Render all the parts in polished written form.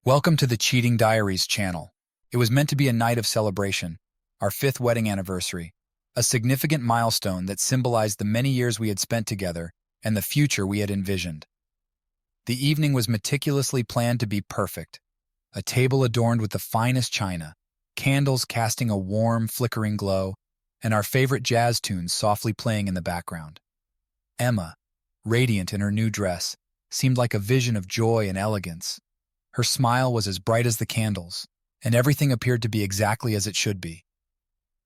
Welcome to the Cheating Diaries channel. It was meant to be a night of celebration, our 5th wedding anniversary, a significant milestone that symbolized the many years we had spent together and the future we had envisioned. The evening was meticulously planned to be perfect. A table adorned with the finest china, candles casting a warm, flickering glow, and our favorite jazz tunes softly playing in the background. Emma, radiant in her new dress, seemed like a vision of joy and elegance. Her smile was as bright as the candles, and everything appeared to be exactly as it should be.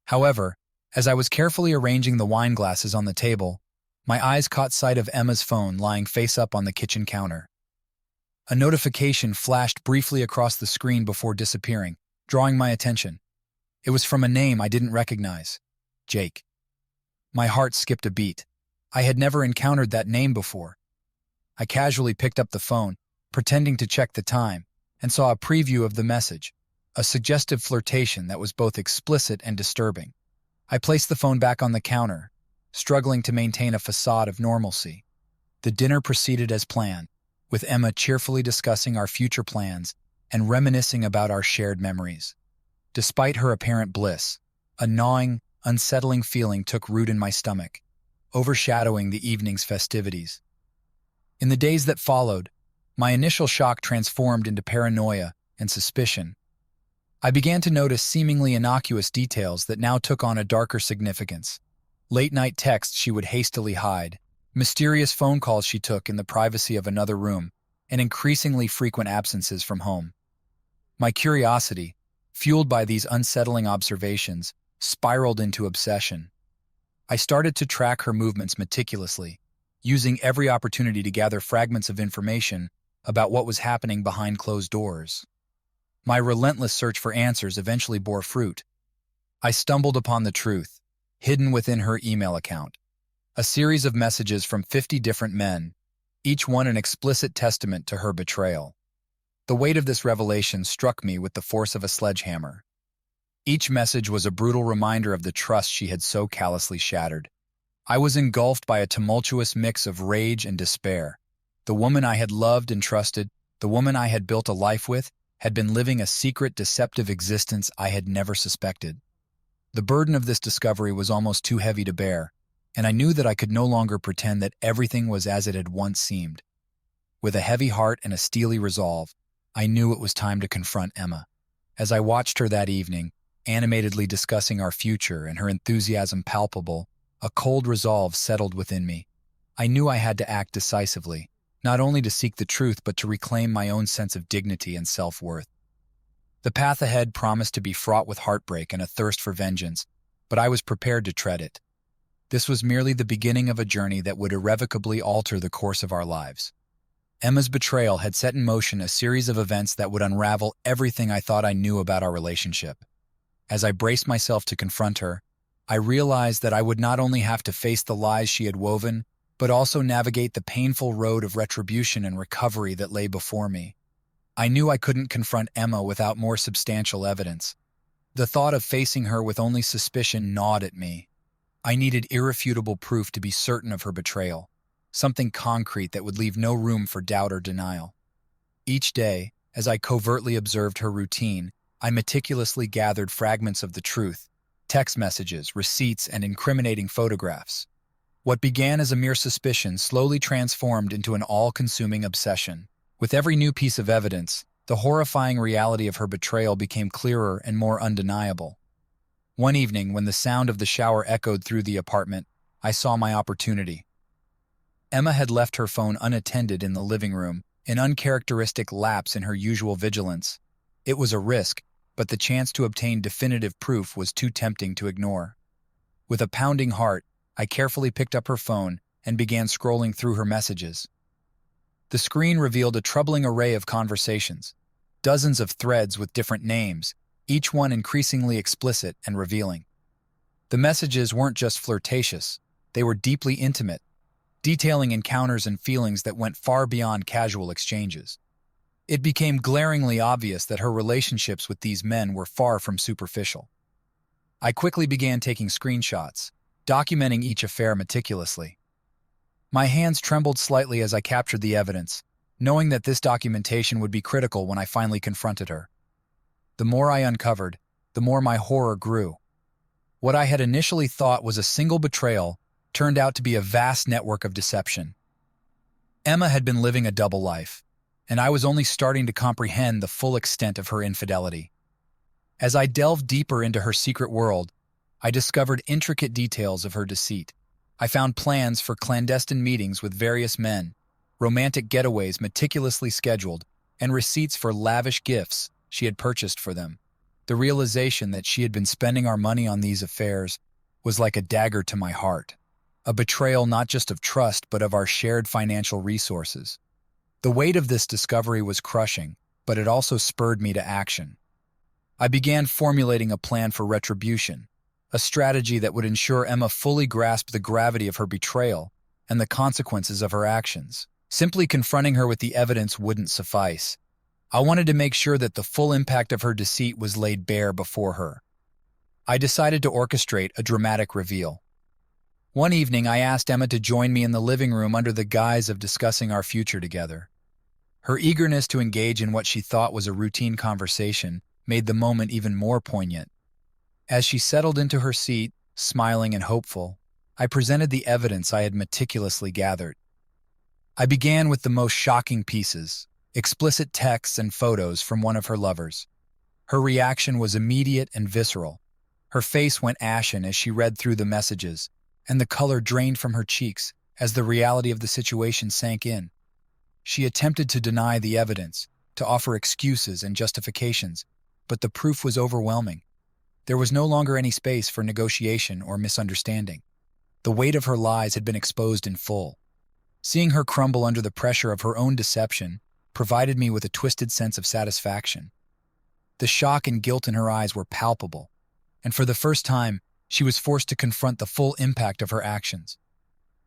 However, as I was carefully arranging the wine glasses on the table, my eyes caught sight of Emma's phone lying face up on the kitchen counter. A notification flashed briefly across the screen before disappearing, drawing my attention. It was from a name I didn't recognize, Jake. My heart skipped a beat. I had never encountered that name before. I casually picked up the phone, pretending to check the time, and saw a preview of the message, a suggestive flirtation that was both explicit and disturbing. I placed the phone back on the counter, struggling to maintain a facade of normalcy. The dinner proceeded as planned, with Emma cheerfully discussing our future plans and reminiscing about our shared memories. Despite her apparent bliss, a gnawing, unsettling feeling took root in my stomach, overshadowing the evening's festivities. In the days that followed, my initial shock transformed into paranoia and suspicion. I began to notice seemingly innocuous details that now took on a darker significance. Late-night texts she would hastily hide, mysterious phone calls she took in the privacy of another room, and increasingly frequent absences from home. My curiosity, fueled by these unsettling observations, spiraled into obsession. I started to track her movements meticulously, using every opportunity to gather fragments of information about what was happening behind closed doors. My relentless search for answers eventually bore fruit. I stumbled upon the truth, hidden within her email account. A series of messages from 50 different men, each one an explicit testament to her betrayal. The weight of this revelation struck me with the force of a sledgehammer. Each message was a brutal reminder of the trust she had so callously shattered. I was engulfed by a tumultuous mix of rage and despair. The woman I had loved and trusted, the woman I had built a life with, had been living a secret, deceptive existence I had never suspected. The burden of this discovery was almost too heavy to bear, and I knew that I could no longer pretend that everything was as it had once seemed. With a heavy heart and a steely resolve, I knew it was time to confront Emma. As I watched her that evening, animatedly discussing our future and her enthusiasm palpable, a cold resolve settled within me. I knew I had to act decisively, not only to seek the truth but to reclaim my own sense of dignity and self-worth. The path ahead promised to be fraught with heartbreak and a thirst for vengeance, but I was prepared to tread it. This was merely the beginning of a journey that would irrevocably alter the course of our lives. Emma's betrayal had set in motion a series of events that would unravel everything I thought I knew about our relationship. As I braced myself to confront her, I realized that I would not only have to face the lies she had woven, but also navigate the painful road of retribution and recovery that lay before me. I knew I couldn't confront Emma without more substantial evidence. The thought of facing her with only suspicion gnawed at me. I needed irrefutable proof to be certain of her betrayal, something concrete that would leave no room for doubt or denial. Each day, as I covertly observed her routine, I meticulously gathered fragments of the truth, text messages, receipts, and incriminating photographs. What began as a mere suspicion slowly transformed into an all-consuming obsession. With every new piece of evidence, the horrifying reality of her betrayal became clearer and more undeniable. One evening, when the sound of the shower echoed through the apartment, I saw my opportunity. Emma had left her phone unattended in the living room, an uncharacteristic lapse in her usual vigilance. It was a risk, but the chance to obtain definitive proof was too tempting to ignore. With a pounding heart, I carefully picked up her phone and began scrolling through her messages. The screen revealed a troubling array of conversations, dozens of threads with different names, each one increasingly explicit and revealing. The messages weren't just flirtatious, they were deeply intimate, detailing encounters and feelings that went far beyond casual exchanges. It became glaringly obvious that her relationships with these men were far from superficial. I quickly began taking screenshots, documenting each affair meticulously. My hands trembled slightly as I captured the evidence, knowing that this documentation would be critical when I finally confronted her. The more I uncovered, the more my horror grew. What I had initially thought was a single betrayal turned out to be a vast network of deception. Emma had been living a double life, and I was only starting to comprehend the full extent of her infidelity. As I delved deeper into her secret world, I discovered intricate details of her deceit. I found plans for clandestine meetings with various men, romantic getaways meticulously scheduled, and receipts for lavish gifts she had purchased for them. The realization that she had been spending our money on these affairs was like a dagger to my heart, a betrayal not just of trust but of our shared financial resources. The weight of this discovery was crushing, but it also spurred me to action. I began formulating a plan for retribution, a strategy that would ensure Emma fully grasped the gravity of her betrayal and the consequences of her actions. Simply confronting her with the evidence wouldn't suffice. I wanted to make sure that the full impact of her deceit was laid bare before her. I decided to orchestrate a dramatic reveal. One evening, I asked Emma to join me in the living room under the guise of discussing our future together. Her eagerness to engage in what she thought was a routine conversation made the moment even more poignant. As she settled into her seat, smiling and hopeful, I presented the evidence I had meticulously gathered. I began with the most shocking pieces, explicit texts and photos from one of her lovers. Her reaction was immediate and visceral. Her face went ashen as she read through the messages, and the color drained from her cheeks as the reality of the situation sank in. She attempted to deny the evidence, to offer excuses and justifications, but the proof was overwhelming. There was no longer any space for negotiation or misunderstanding. The weight of her lies had been exposed in full. Seeing her crumble under the pressure of her own deception provided me with a twisted sense of satisfaction. The shock and guilt in her eyes were palpable, and for the first time, she was forced to confront the full impact of her actions.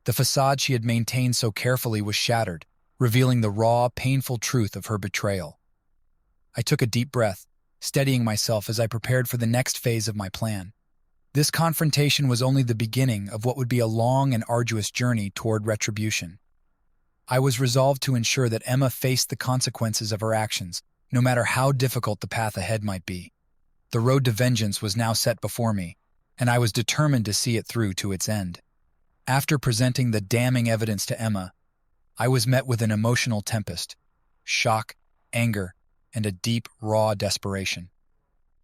The facade she had maintained so carefully was shattered, revealing the raw, painful truth of her betrayal. I took a deep breath, steadying myself as I prepared for the next phase of my plan. This confrontation was only the beginning of what would be a long and arduous journey toward retribution. I was resolved to ensure that Emma faced the consequences of her actions, no matter how difficult the path ahead might be. The road to vengeance was now set before me, and I was determined to see it through to its end. After presenting the damning evidence to Emma, I was met with an emotional tempest, shock, anger, and a deep, raw desperation.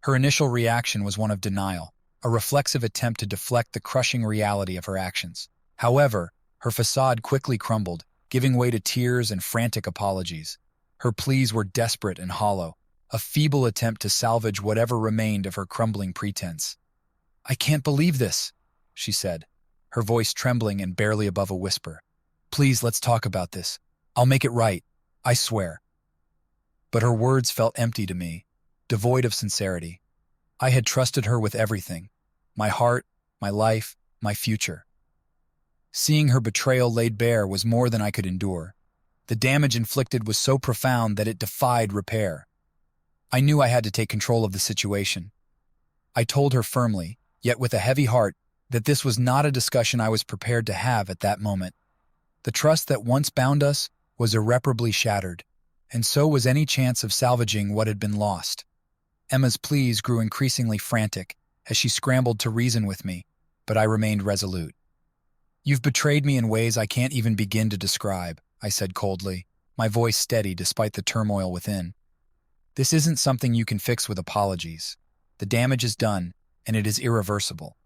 Her initial reaction was one of denial, a reflexive attempt to deflect the crushing reality of her actions. However, her facade quickly crumbled, giving way to tears and frantic apologies. Her pleas were desperate and hollow, a feeble attempt to salvage whatever remained of her crumbling pretense. "I can't believe this," she said, her voice trembling and barely above a whisper. "Please, let's talk about this. I'll make it right. I swear." But her words felt empty to me, devoid of sincerity. I had trusted her with everything: my heart, my life, my future. Seeing her betrayal laid bare was more than I could endure. The damage inflicted was so profound that it defied repair. I knew I had to take control of the situation. I told her firmly, yet with a heavy heart, that this was not a discussion I was prepared to have at that moment. The trust that once bound us was irreparably shattered, and so was any chance of salvaging what had been lost. Emma's pleas grew increasingly frantic as she scrambled to reason with me, but I remained resolute. "You've betrayed me in ways I can't even begin to describe," I said coldly, my voice steady despite the turmoil within. "This isn't something you can fix with apologies. The damage is done, and it is irreversible."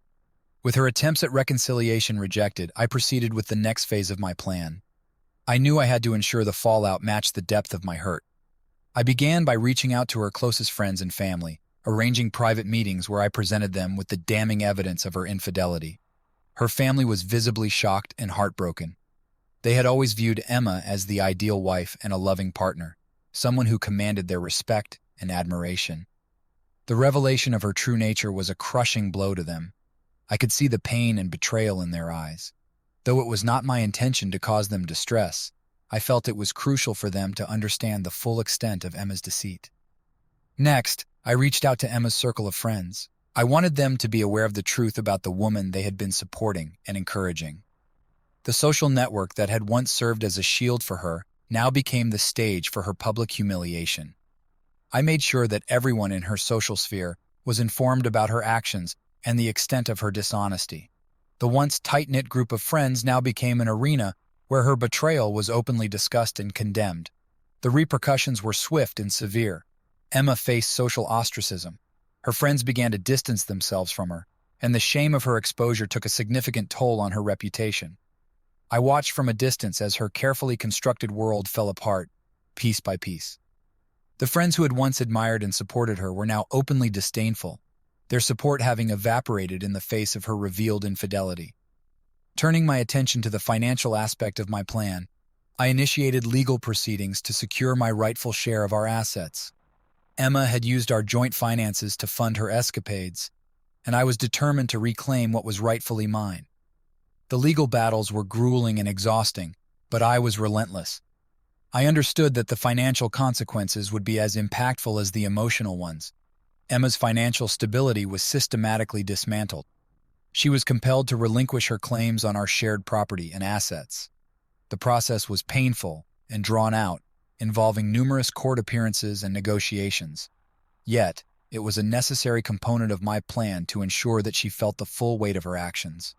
With her attempts at reconciliation rejected, I proceeded with the next phase of my plan. I knew I had to ensure the fallout matched the depth of my hurt. I began by reaching out to her closest friends and family, arranging private meetings where I presented them with the damning evidence of her infidelity. Her family was visibly shocked and heartbroken. They had always viewed Emma as the ideal wife and a loving partner, someone who commanded their respect and admiration. The revelation of her true nature was a crushing blow to them. I could see the pain and betrayal in their eyes. Though it was not my intention to cause them distress, I felt it was crucial for them to understand the full extent of Emma's deceit. Next, I reached out to Emma's circle of friends. I wanted them to be aware of the truth about the woman they had been supporting and encouraging. The social network that had once served as a shield for her now became the stage for her public humiliation. I made sure that everyone in her social sphere was informed about her actions and the extent of her dishonesty. The once tight-knit group of friends now became an arena where her betrayal was openly discussed and condemned. The repercussions were swift and severe. Emma faced social ostracism. Her friends began to distance themselves from her, and the shame of her exposure took a significant toll on her reputation. I watched from a distance as her carefully constructed world fell apart, piece by piece. The friends who had once admired and supported her were now openly disdainful, their support having evaporated in the face of her revealed infidelity. Turning my attention to the financial aspect of my plan, I initiated legal proceedings to secure my rightful share of our assets. Emma had used our joint finances to fund her escapades, and I was determined to reclaim what was rightfully mine. The legal battles were grueling and exhausting, but I was relentless. I understood that the financial consequences would be as impactful as the emotional ones. Emma's financial stability was systematically dismantled. She was compelled to relinquish her claims on our shared property and assets. The process was painful and drawn out, involving numerous court appearances and negotiations. Yet, it was a necessary component of my plan to ensure that she felt the full weight of her actions.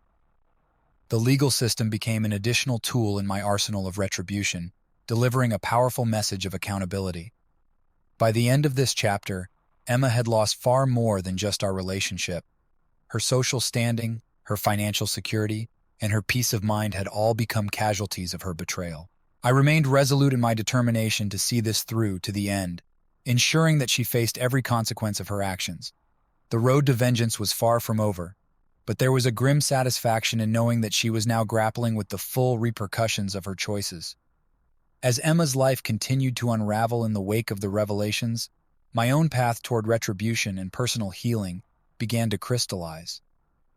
The legal system became an additional tool in my arsenal of retribution, delivering a powerful message of accountability. By the end of this chapter, Emma had lost far more than just our relationship. Her social standing, her financial security, and her peace of mind had all become casualties of her betrayal. I remained resolute in my determination to see this through to the end, ensuring that she faced every consequence of her actions. The road to vengeance was far from over, but there was a grim satisfaction in knowing that she was now grappling with the full repercussions of her choices. As Emma's life continued to unravel in the wake of the revelations, my own path toward retribution and personal healing began to crystallize.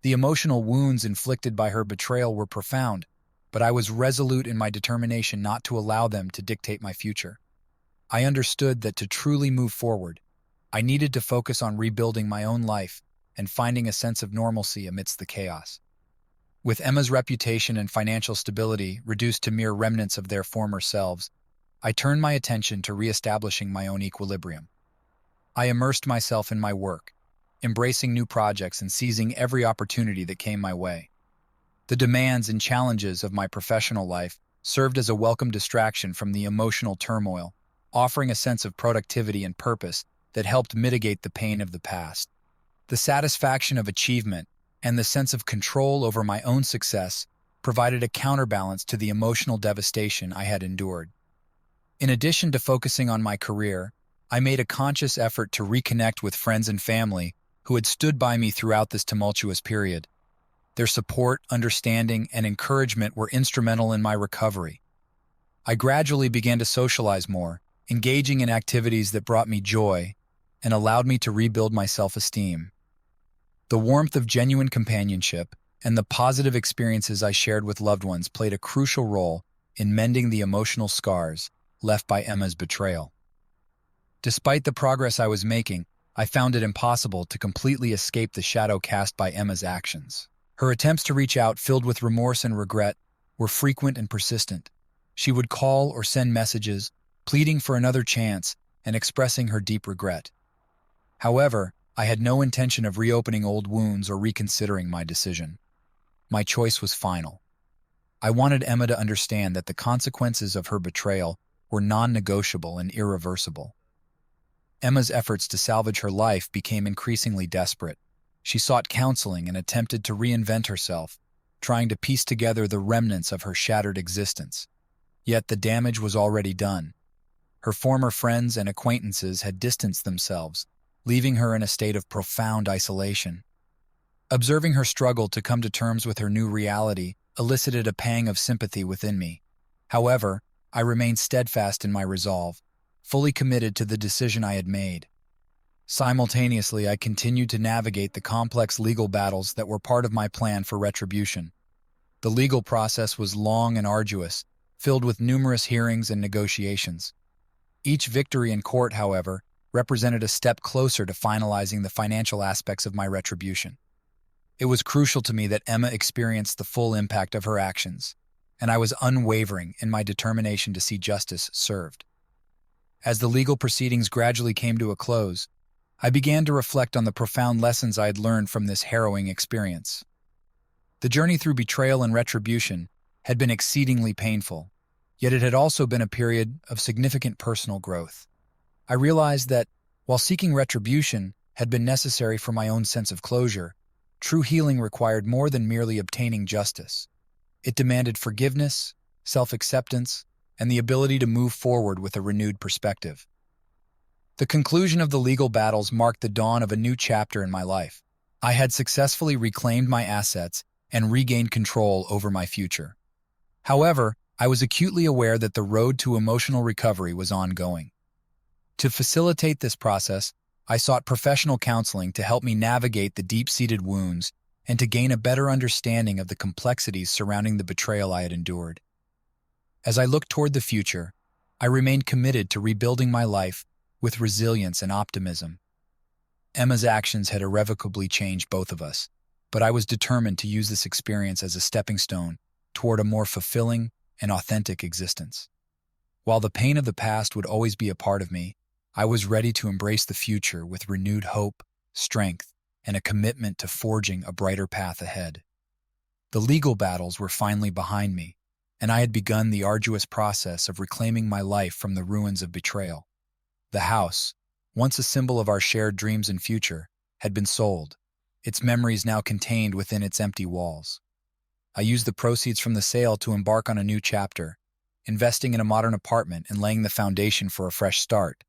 The emotional wounds inflicted by her betrayal were profound, but I was resolute in my determination not to allow them to dictate my future. I understood that to truly move forward, I needed to focus on rebuilding my own life and finding a sense of normalcy amidst the chaos. With Emma's reputation and financial stability reduced to mere remnants of their former selves, I turned my attention to reestablishing my own equilibrium. I immersed myself in my work, embracing new projects and seizing every opportunity that came my way. The demands and challenges of my professional life served as a welcome distraction from the emotional turmoil, offering a sense of productivity and purpose that helped mitigate the pain of the past. The satisfaction of achievement and the sense of control over my own success provided a counterbalance to the emotional devastation I had endured. In addition to focusing on my career, I made a conscious effort to reconnect with friends and family who had stood by me throughout this tumultuous period. Their support, understanding, and encouragement were instrumental in my recovery. I gradually began to socialize more, engaging in activities that brought me joy and allowed me to rebuild my self-esteem. The warmth of genuine companionship and the positive experiences I shared with loved ones played a crucial role in mending the emotional scars left by Emma's betrayal. Despite the progress I was making, I found it impossible to completely escape the shadow cast by Emma's actions. Her attempts to reach out, filled with remorse and regret, were frequent and persistent. She would call or send messages, pleading for another chance and expressing her deep regret. However, I had no intention of reopening old wounds or reconsidering my decision. My choice was final. I wanted Emma to understand that the consequences of her betrayal were non-negotiable and irreversible. Emma's efforts to salvage her life became increasingly desperate. She sought counseling and attempted to reinvent herself, trying to piece together the remnants of her shattered existence. Yet the damage was already done. Her former friends and acquaintances had distanced themselves, leaving her in a state of profound isolation. Observing her struggle to come to terms with her new reality elicited a pang of sympathy within me. However, I remained steadfast in my resolve, fully committed to the decision I had made. Simultaneously, I continued to navigate the complex legal battles that were part of my plan for retribution. The legal process was long and arduous, filled with numerous hearings and negotiations. Each victory in court, however, represented a step closer to finalizing the financial aspects of my retribution. It was crucial to me that Emma experienced the full impact of her actions, and I was unwavering in my determination to see justice served. As the legal proceedings gradually came to a close, I began to reflect on the profound lessons I had learned from this harrowing experience. The journey through betrayal and retribution had been exceedingly painful, yet it had also been a period of significant personal growth. I realized that, while seeking retribution had been necessary for my own sense of closure, true healing required more than merely obtaining justice. It demanded forgiveness, self-acceptance, and the ability to move forward with a renewed perspective. The conclusion of the legal battles marked the dawn of a new chapter in my life. I had successfully reclaimed my assets and regained control over my future. However, I was acutely aware that the road to emotional recovery was ongoing. To facilitate this process, I sought professional counseling to help me navigate the deep-seated wounds and to gain a better understanding of the complexities surrounding the betrayal I had endured. As I looked toward the future, I remained committed to rebuilding my life with resilience and optimism. Emma's actions had irrevocably changed both of us, but I was determined to use this experience as a stepping stone toward a more fulfilling and authentic existence. While the pain of the past would always be a part of me, I was ready to embrace the future with renewed hope, strength, and a commitment to forging a brighter path ahead. The legal battles were finally behind me, and I had begun the arduous process of reclaiming my life from the ruins of betrayal. The house, once a symbol of our shared dreams and future, had been sold, its memories now contained within its empty walls. I used the proceeds from the sale to embark on a new chapter, investing in a modern apartment and laying the foundation for a fresh start.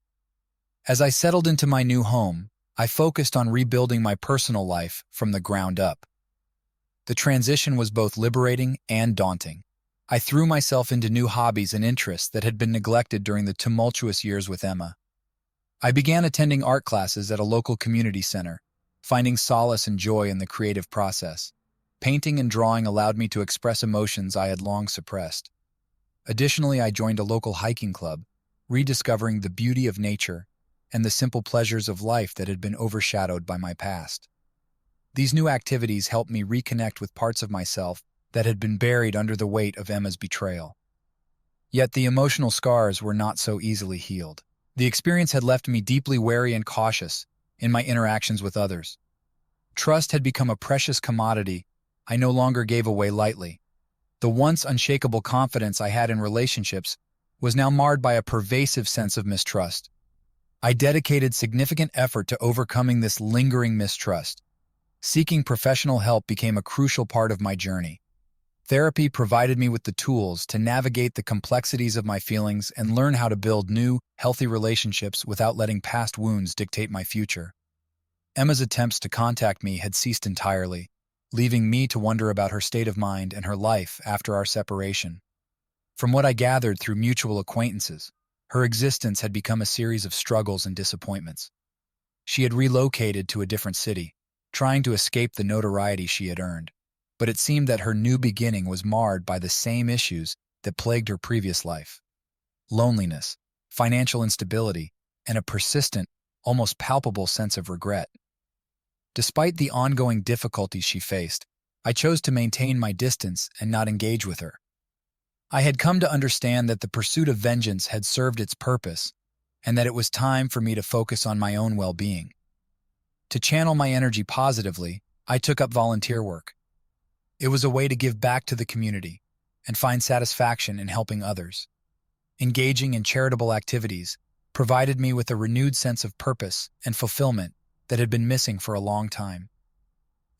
As I settled into my new home, I focused on rebuilding my personal life from the ground up. The transition was both liberating and daunting. I threw myself into new hobbies and interests that had been neglected during the tumultuous years with Emma. I began attending art classes at a local community center, finding solace and joy in the creative process. Painting and drawing allowed me to express emotions I had long suppressed. Additionally, I joined a local hiking club, rediscovering the beauty of nature and the simple pleasures of life that had been overshadowed by my past. These new activities helped me reconnect with parts of myself that had been buried under the weight of Emma's betrayal. Yet the emotional scars were not so easily healed. The experience had left me deeply wary and cautious in my interactions with others. Trust had become a precious commodity I no longer gave away lightly. The once unshakable confidence I had in relationships was now marred by a pervasive sense of mistrust. I dedicated significant effort to overcoming this lingering mistrust. Seeking professional help became a crucial part of my journey. Therapy provided me with the tools to navigate the complexities of my feelings and learn how to build new, healthy relationships without letting past wounds dictate my future. Emma's attempts to contact me had ceased entirely, leaving me to wonder about her state of mind and her life after our separation. From what I gathered through mutual acquaintances, her existence had become a series of struggles and disappointments. She had relocated to a different city, trying to escape the notoriety she had earned, but it seemed that her new beginning was marred by the same issues that plagued her previous life: loneliness, financial instability, and a persistent, almost palpable sense of regret. Despite the ongoing difficulties she faced, I chose to maintain my distance and not engage with her. I had come to understand that the pursuit of vengeance had served its purpose, and that it was time for me to focus on my own well-being. To channel my energy positively, I took up volunteer work. It was a way to give back to the community and find satisfaction in helping others. Engaging in charitable activities provided me with a renewed sense of purpose and fulfillment that had been missing for a long time.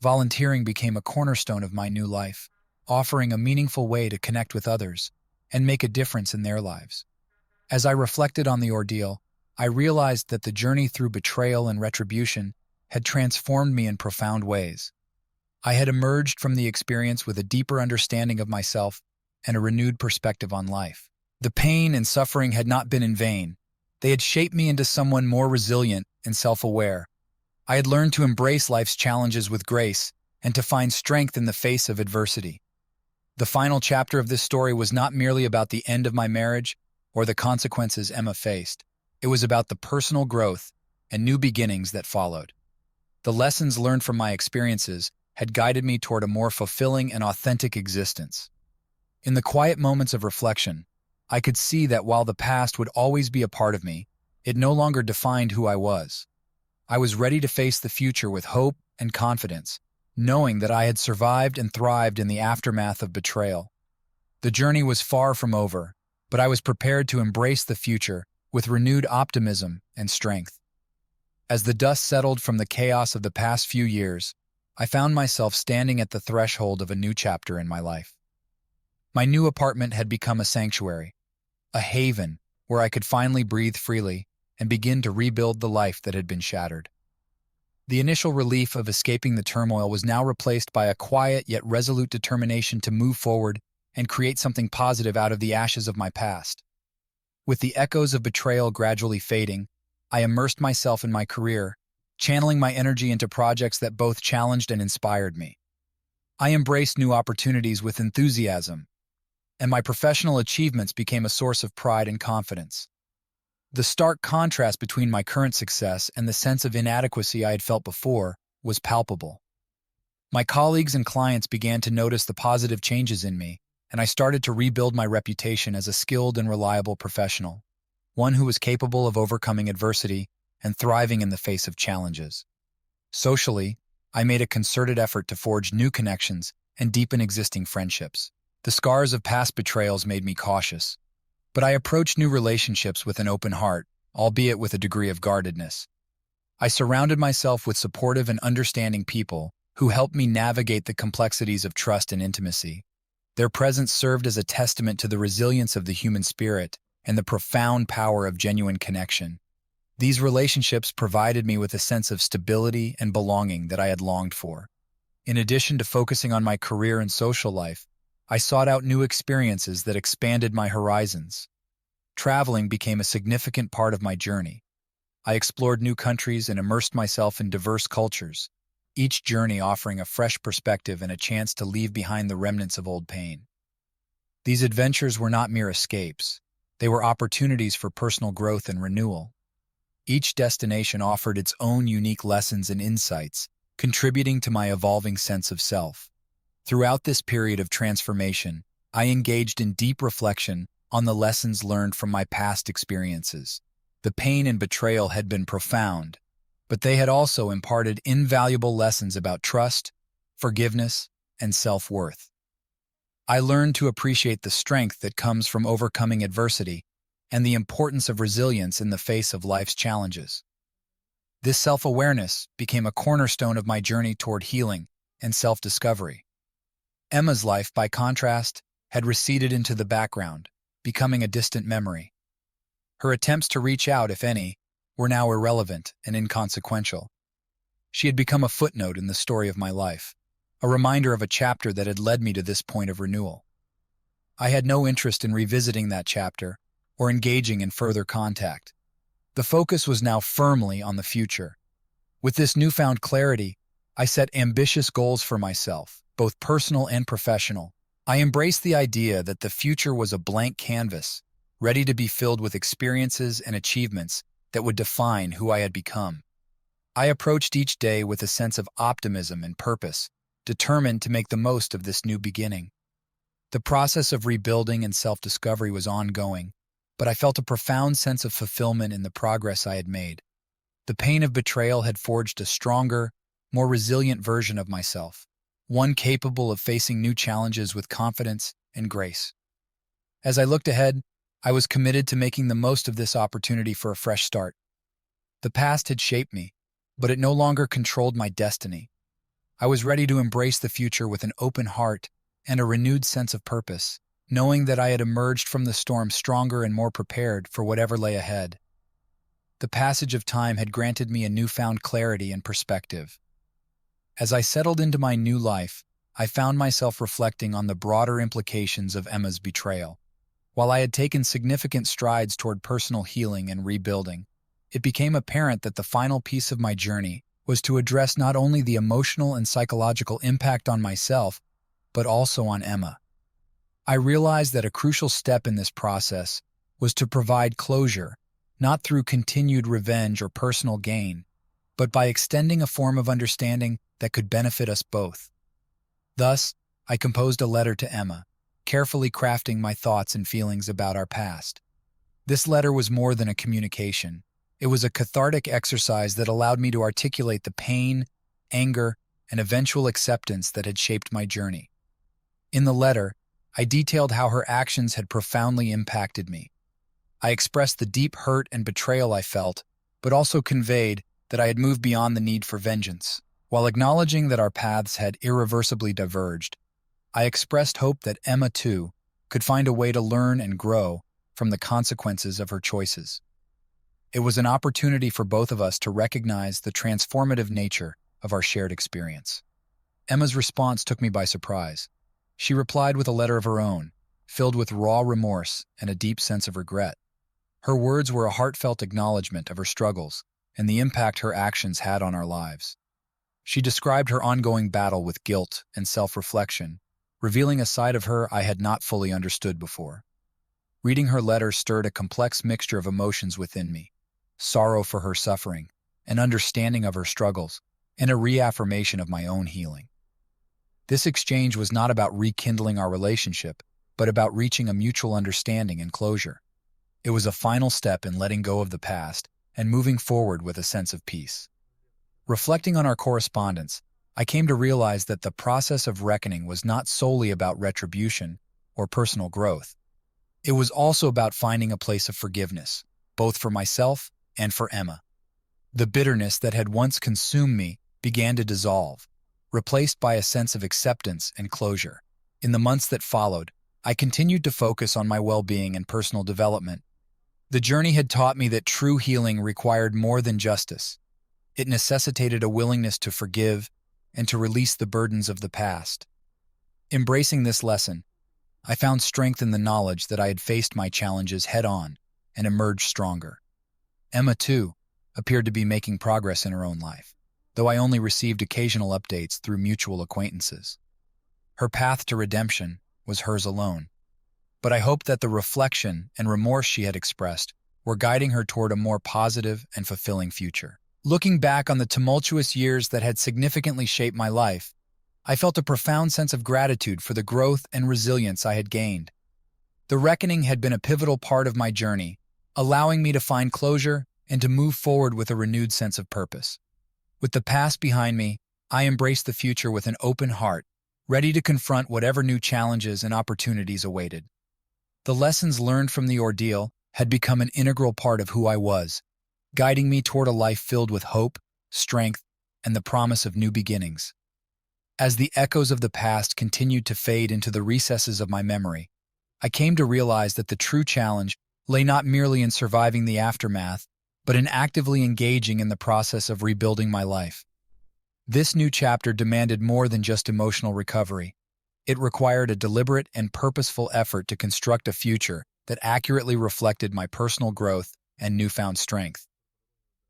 Volunteering became a cornerstone of my new life, offering a meaningful way to connect with others and make a difference in their lives. As I reflected on the ordeal, I realized that the journey through betrayal and retribution had transformed me in profound ways. I had emerged from the experience with a deeper understanding of myself and a renewed perspective on life. The pain and suffering had not been in vain. They had shaped me into someone more resilient and self-aware. I had learned to embrace life's challenges with grace and to find strength in the face of adversity. The final chapter of this story was not merely about the end of my marriage or the consequences Emma faced. It was about the personal growth and new beginnings that followed. The lessons learned from my experiences had guided me toward a more fulfilling and authentic existence. In the quiet moments of reflection, I could see that while the past would always be a part of me, it no longer defined who I was. I was ready to face the future with hope and confidence, knowing that I had survived and thrived in the aftermath of betrayal. The journey was far from over, but I was prepared to embrace the future with renewed optimism and strength. As the dust settled from the chaos of the past few years, I found myself standing at the threshold of a new chapter in my life. My new apartment had become a sanctuary, a haven where I could finally breathe freely and begin to rebuild the life that had been shattered. The initial relief of escaping the turmoil was now replaced by a quiet yet resolute determination to move forward and create something positive out of the ashes of my past. With the echoes of betrayal gradually fading, I immersed myself in my career, channeling my energy into projects that both challenged and inspired me. I embraced new opportunities with enthusiasm, and my professional achievements became a source of pride and confidence. The stark contrast between my current success and the sense of inadequacy I had felt before was palpable. My colleagues and clients began to notice the positive changes in me, and I started to rebuild my reputation as a skilled and reliable professional, one who was capable of overcoming adversity and thriving in the face of challenges. Socially, I made a concerted effort to forge new connections and deepen existing friendships. The scars of past betrayals made me cautious, but I approached new relationships with an open heart, albeit with a degree of guardedness. I surrounded myself with supportive and understanding people who helped me navigate the complexities of trust and intimacy. Their presence served as a testament to the resilience of the human spirit and the profound power of genuine connection. These relationships provided me with a sense of stability and belonging that I had longed for. In addition to focusing on my career and social life, I sought out new experiences that expanded my horizons. Traveling became a significant part of my journey. I explored new countries and immersed myself in diverse cultures, each journey offering a fresh perspective and a chance to leave behind the remnants of old pain. These adventures were not mere escapes. They were opportunities for personal growth and renewal. Each destination offered its own unique lessons and insights, contributing to my evolving sense of self. Throughout this period of transformation, I engaged in deep reflection on the lessons learned from my past experiences. The pain and betrayal had been profound, but they had also imparted invaluable lessons about trust, forgiveness, and self-worth. I learned to appreciate the strength that comes from overcoming adversity and the importance of resilience in the face of life's challenges. This self-awareness became a cornerstone of my journey toward healing and self-discovery. Emma's life, by contrast, had receded into the background, becoming a distant memory. Her attempts to reach out, if any, were now irrelevant and inconsequential. She had become a footnote in the story of my life, a reminder of a chapter that had led me to this point of renewal. I had no interest in revisiting that chapter or engaging in further contact. The focus was now firmly on the future. With this newfound clarity, I set ambitious goals for myself, both personal and professional. I embraced the idea that the future was a blank canvas, ready to be filled with experiences and achievements that would define who I had become. I approached each day with a sense of optimism and purpose, determined to make the most of this new beginning. The process of rebuilding and self-discovery was ongoing, but I felt a profound sense of fulfillment in the progress I had made. The pain of betrayal had forged a stronger, more resilient version of myself, one capable of facing new challenges with confidence and grace. As I looked ahead, I was committed to making the most of this opportunity for a fresh start. The past had shaped me, but it no longer controlled my destiny. I was ready to embrace the future with an open heart and a renewed sense of purpose, knowing that I had emerged from the storm stronger and more prepared for whatever lay ahead. The passage of time had granted me a newfound clarity and perspective. As I settled into my new life, I found myself reflecting on the broader implications of Emma's betrayal. While I had taken significant strides toward personal healing and rebuilding, it became apparent that the final piece of my journey was to address not only the emotional and psychological impact on myself, but also on Emma. I realized that a crucial step in this process was to provide closure, not through continued revenge or personal gain, but by extending a form of understanding that could benefit us both. Thus, I composed a letter to Emma, carefully crafting my thoughts and feelings about our past. This letter was more than a communication. It was a cathartic exercise that allowed me to articulate the pain, anger, and eventual acceptance that had shaped my journey. In the letter, I detailed how her actions had profoundly impacted me. I expressed the deep hurt and betrayal I felt, but also conveyed that I had moved beyond the need for vengeance. While acknowledging that our paths had irreversibly diverged, I expressed hope that Emma, too, could find a way to learn and grow from the consequences of her choices. It was an opportunity for both of us to recognize the transformative nature of our shared experience. Emma's response took me by surprise. She replied with a letter of her own, filled with raw remorse and a deep sense of regret. Her words were a heartfelt acknowledgement of her struggles and the impact her actions had on our lives. She described her ongoing battle with guilt and self-reflection, revealing a side of her I had not fully understood before. Reading her letter stirred a complex mixture of emotions within me: sorrow for her suffering, an understanding of her struggles, and a reaffirmation of my own healing. This exchange was not about rekindling our relationship, but about reaching a mutual understanding and closure. It was a final step in letting go of the past and moving forward with a sense of peace. Reflecting on our correspondence, I came to realize that the process of reckoning was not solely about retribution or personal growth. It was also about finding a place of forgiveness, both for myself and for Emma. The bitterness that had once consumed me began to dissolve, replaced by a sense of acceptance and closure. In the months that followed, I continued to focus on my well-being and personal development. The journey had taught me that true healing required more than justice. It necessitated a willingness to forgive and to release the burdens of the past. Embracing this lesson, I found strength in the knowledge that I had faced my challenges head-on and emerged stronger. Emma, too, appeared to be making progress in her own life, though I only received occasional updates through mutual acquaintances. Her path to redemption was hers alone, but I hoped that the reflection and remorse she had expressed were guiding her toward a more positive and fulfilling future. Looking back on the tumultuous years that had significantly shaped my life, I felt a profound sense of gratitude for the growth and resilience I had gained. The reckoning had been a pivotal part of my journey, allowing me to find closure and to move forward with a renewed sense of purpose. With the past behind me, I embraced the future with an open heart, ready to confront whatever new challenges and opportunities awaited. The lessons learned from the ordeal had become an integral part of who I was, guiding me toward a life filled with hope, strength, and the promise of new beginnings. As the echoes of the past continued to fade into the recesses of my memory, I came to realize that the true challenge lay not merely in surviving the aftermath, but in actively engaging in the process of rebuilding my life. This new chapter demanded more than just emotional recovery. It required a deliberate and purposeful effort to construct a future that accurately reflected my personal growth and newfound strength.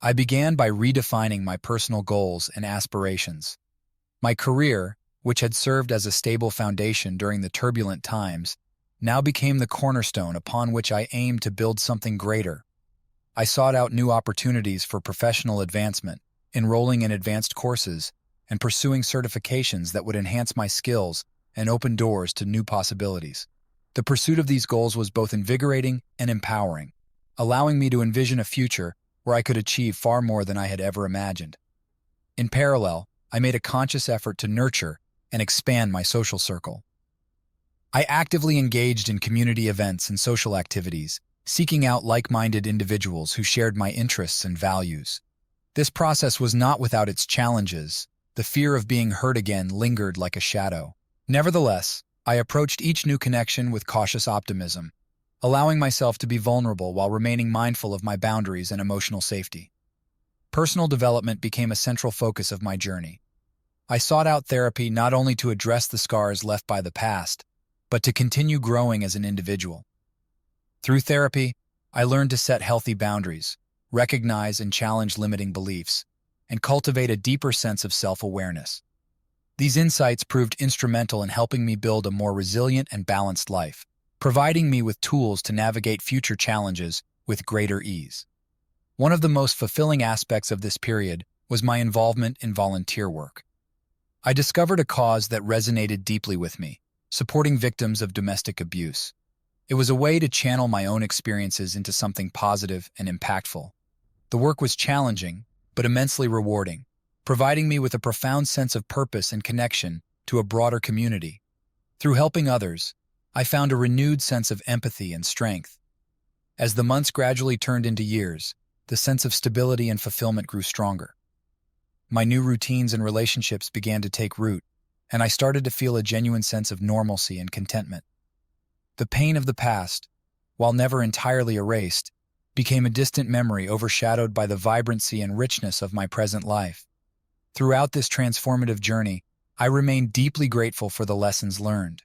I began by redefining my personal goals and aspirations. My career, which had served as a stable foundation during the turbulent times, now became the cornerstone upon which I aimed to build something greater. I sought out new opportunities for professional advancement, enrolling in advanced courses, and pursuing certifications that would enhance my skills and open doors to new possibilities. The pursuit of these goals was both invigorating and empowering, allowing me to envision a future where I could achieve far more than I had ever imagined. In parallel, I made a conscious effort to nurture and expand my social circle. I actively engaged in community events and social activities, seeking out like-minded individuals who shared my interests and values. This process was not without its challenges. The fear of being hurt again lingered like a shadow. Nevertheless, I approached each new connection with cautious optimism, allowing myself to be vulnerable while remaining mindful of my boundaries and emotional safety. Personal development became a central focus of my journey. I sought out therapy not only to address the scars left by the past, but to continue growing as an individual. Through therapy, I learned to set healthy boundaries, recognize and challenge limiting beliefs, and cultivate a deeper sense of self-awareness. These insights proved instrumental in helping me build a more resilient and balanced life, providing me with tools to navigate future challenges with greater ease. One of the most fulfilling aspects of this period was my involvement in volunteer work. I discovered a cause that resonated deeply with me: supporting victims of domestic abuse. It was a way to channel my own experiences into something positive and impactful. The work was challenging, but immensely rewarding, providing me with a profound sense of purpose and connection to a broader community. Through helping others, I found a renewed sense of empathy and strength. As the months gradually turned into years, the sense of stability and fulfillment grew stronger. My new routines and relationships began to take root, and I started to feel a genuine sense of normalcy and contentment. The pain of the past, while never entirely erased, became a distant memory overshadowed by the vibrancy and richness of my present life. Throughout this transformative journey, I remained deeply grateful for the lessons learned.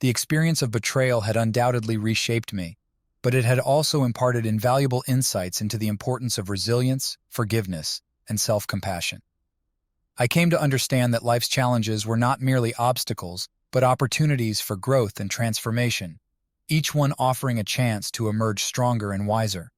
The experience of betrayal had undoubtedly reshaped me, but it had also imparted invaluable insights into the importance of resilience, forgiveness, and self-compassion. I came to understand that life's challenges were not merely obstacles, but opportunities for growth and transformation, each one offering a chance to emerge stronger and wiser.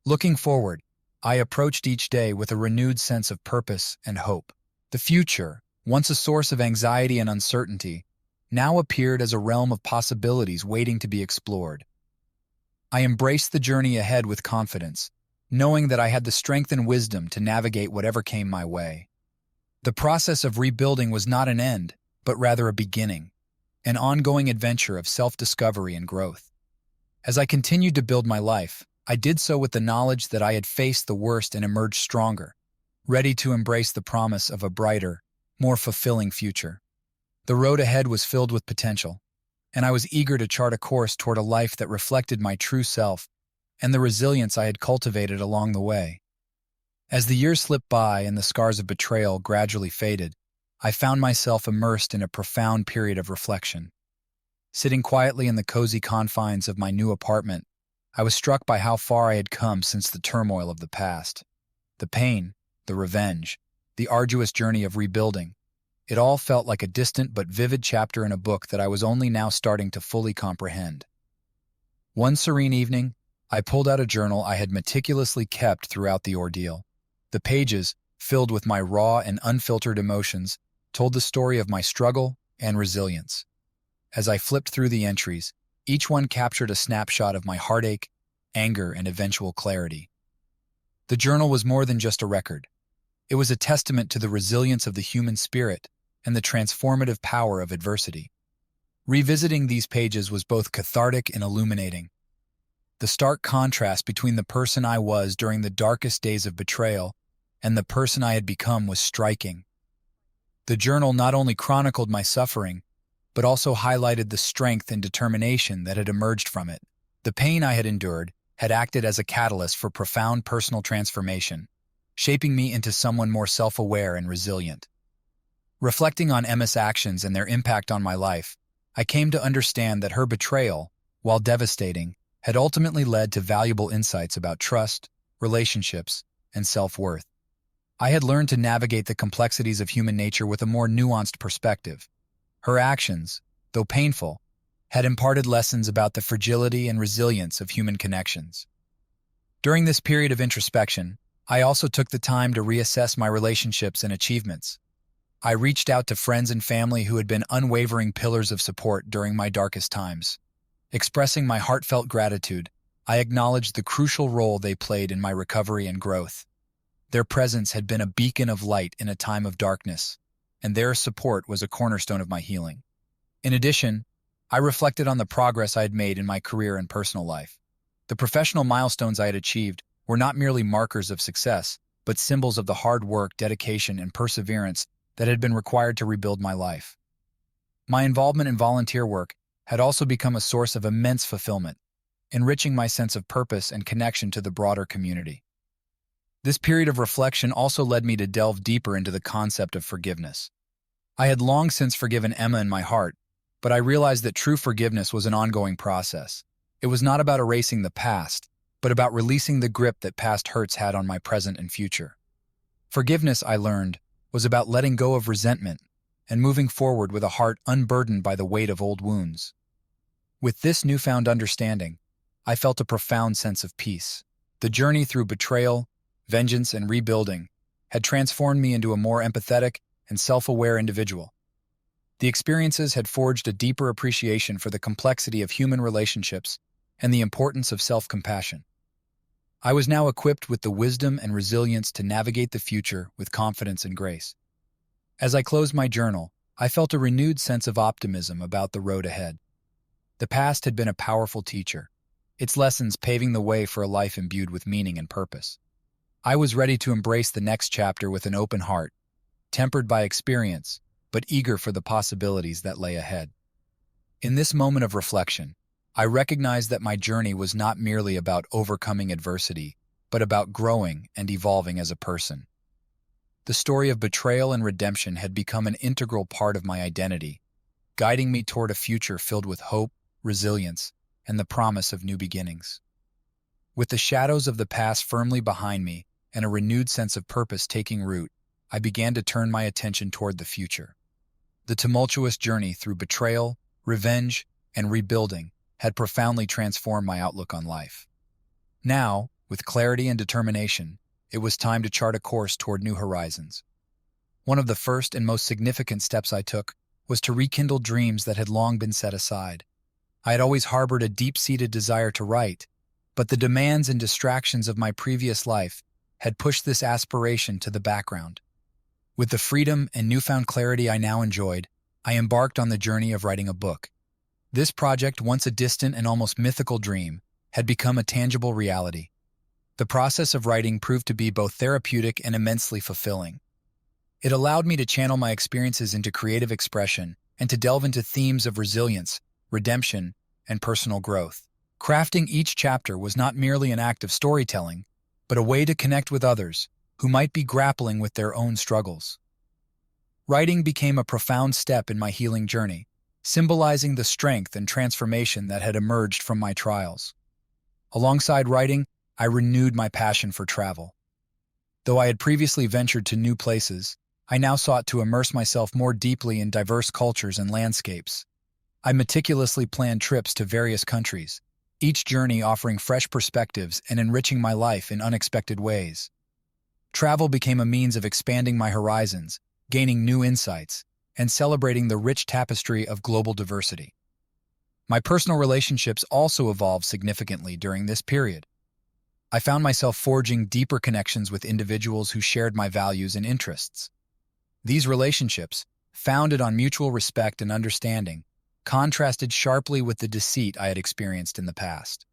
Looking forward, I approached each day with a renewed sense of purpose and hope. The future, once a source of anxiety and uncertainty, now appeared as a realm of possibilities waiting to be explored. I embraced the journey ahead with confidence, knowing that I had the strength and wisdom to navigate whatever came my way. The process of rebuilding was not an end, but rather a beginning, an ongoing adventure of self-discovery and growth. As I continued to build my life, I did so with the knowledge that I had faced the worst and emerged stronger, ready to embrace the promise of a brighter, more fulfilling future. The road ahead was filled with potential, and I was eager to chart a course toward a life that reflected my true self and the resilience I had cultivated along the way. As the years slipped by and the scars of betrayal gradually faded, I found myself immersed in a profound period of reflection. Sitting quietly in the cozy confines of my new apartment, I was struck by how far I had come since the turmoil of the past. The pain, the revenge, the arduous journey of rebuilding, it all felt like a distant but vivid chapter in a book that I was only now starting to fully comprehend. One serene evening, I pulled out a journal I had meticulously kept throughout the ordeal. The pages, filled with my raw and unfiltered emotions, told the story of my struggle and resilience. As I flipped through the entries, each one captured a snapshot of my heartache, anger, and eventual clarity. The journal was more than just a record. It was a testament to the resilience of the human spirit and the transformative power of adversity. Revisiting these pages was both cathartic and illuminating. The stark contrast between the person I was during the darkest days of betrayal and the person I had become was striking. The journal not only chronicled my suffering, but also highlighted the strength and determination that had emerged from it. The pain I had endured had acted as a catalyst for profound personal transformation, shaping me into someone more self-aware and resilient. Reflecting on Emma's actions and their impact on my life, I came to understand that her betrayal, while devastating, had ultimately led to valuable insights about trust, relationships, and self-worth. I had learned to navigate the complexities of human nature with a more nuanced perspective. Her actions, though painful, had imparted lessons about the fragility and resilience of human connections. During this period of introspection, I also took the time to reassess my relationships and achievements. I reached out to friends and family who had been unwavering pillars of support during my darkest times. Expressing my heartfelt gratitude, I acknowledged the crucial role they played in my recovery and growth. Their presence had been a beacon of light in a time of darkness, and their support was a cornerstone of my healing. In addition, I reflected on the progress I had made in my career and personal life. The professional milestones I had achieved were not merely markers of success, but symbols of the hard work, dedication, and perseverance that had been required to rebuild my life. My involvement in volunteer work had also become a source of immense fulfillment, enriching my sense of purpose and connection to the broader community. This period of reflection also led me to delve deeper into the concept of forgiveness. I had long since forgiven Emma in my heart, but I realized that true forgiveness was an ongoing process. It was not about erasing the past, but about releasing the grip that past hurts had on my present and future. Forgiveness, I learned, was about letting go of resentment and moving forward with a heart unburdened by the weight of old wounds. With this newfound understanding, I felt a profound sense of peace. The journey through betrayal, vengeance, and rebuilding had transformed me into a more empathetic and self-aware individual. The experiences had forged a deeper appreciation for the complexity of human relationships and the importance of self-compassion. I was now equipped with the wisdom and resilience to navigate the future with confidence and grace. As I closed my journal, I felt a renewed sense of optimism about the road ahead. The past had been a powerful teacher, its lessons paving the way for a life imbued with meaning and purpose. I was ready to embrace the next chapter with an open heart, tempered by experience, but eager for the possibilities that lay ahead. In this moment of reflection, I recognized that my journey was not merely about overcoming adversity, but about growing and evolving as a person. The story of betrayal and redemption had become an integral part of my identity, guiding me toward a future filled with hope, resilience, and the promise of new beginnings. With the shadows of the past firmly behind me and a renewed sense of purpose taking root, I began to turn my attention toward the future. The tumultuous journey through betrayal, revenge, and rebuilding had profoundly transformed my outlook on life. Now, with clarity and determination, it was time to chart a course toward new horizons. One of the first and most significant steps I took was to rekindle dreams that had long been set aside. I had always harbored a deep-seated desire to write, but the demands and distractions of my previous life had pushed this aspiration to the background. With the freedom and newfound clarity I now enjoyed, I embarked on the journey of writing a book. This project, once a distant and almost mythical dream, had become a tangible reality. The process of writing proved to be both therapeutic and immensely fulfilling. It allowed me to channel my experiences into creative expression and to delve into themes of resilience, redemption, and personal growth. Crafting each chapter was not merely an act of storytelling, but a way to connect with others who might be grappling with their own struggles. Writing became a profound step in my healing journey, symbolizing the strength and transformation that had emerged from my trials. Alongside writing, I renewed my passion for travel. Though I had previously ventured to new places, I now sought to immerse myself more deeply in diverse cultures and landscapes. I meticulously planned trips to various countries, each journey offering fresh perspectives and enriching my life in unexpected ways. Travel became a means of expanding my horizons, gaining new insights, and celebrating the rich tapestry of global diversity. My personal relationships also evolved significantly during this period. I found myself forging deeper connections with individuals who shared my values and interests. These relationships, founded on mutual respect and understanding, contrasted sharply with the deceit I had experienced in the past.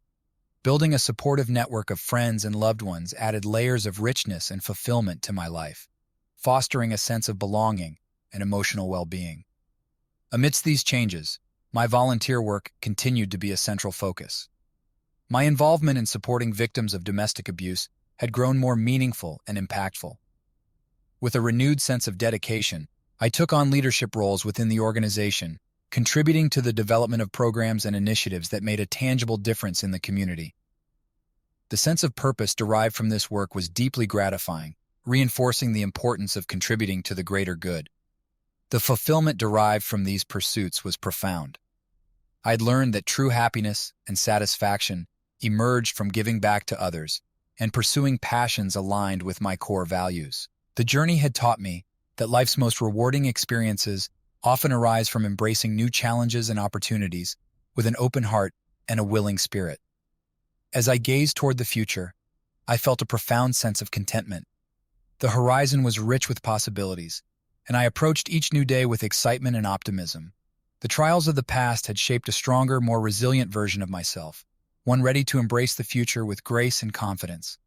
Building a supportive network of friends and loved ones added layers of richness and fulfillment to my life, fostering a sense of belonging and emotional well-being. Amidst these changes, my volunteer work continued to be a central focus. My involvement in supporting victims of domestic abuse had grown more meaningful and impactful. With a renewed sense of dedication, I took on leadership roles within the organization, contributing to the development of programs and initiatives that made a tangible difference in the community. The sense of purpose derived from this work was deeply gratifying, reinforcing the importance of contributing to the greater good. The fulfillment derived from these pursuits was profound. I had learned that true happiness and satisfaction emerged from giving back to others and pursuing passions aligned with my core values. The journey had taught me that life's most rewarding experiences often arise from embracing new challenges and opportunities with an open heart and a willing spirit. As I gazed toward the future, I felt a profound sense of contentment. The horizon was rich with possibilities, and I approached each new day with excitement and optimism. The trials of the past had shaped a stronger, more resilient version of myself, one ready to embrace the future with grace and confidence.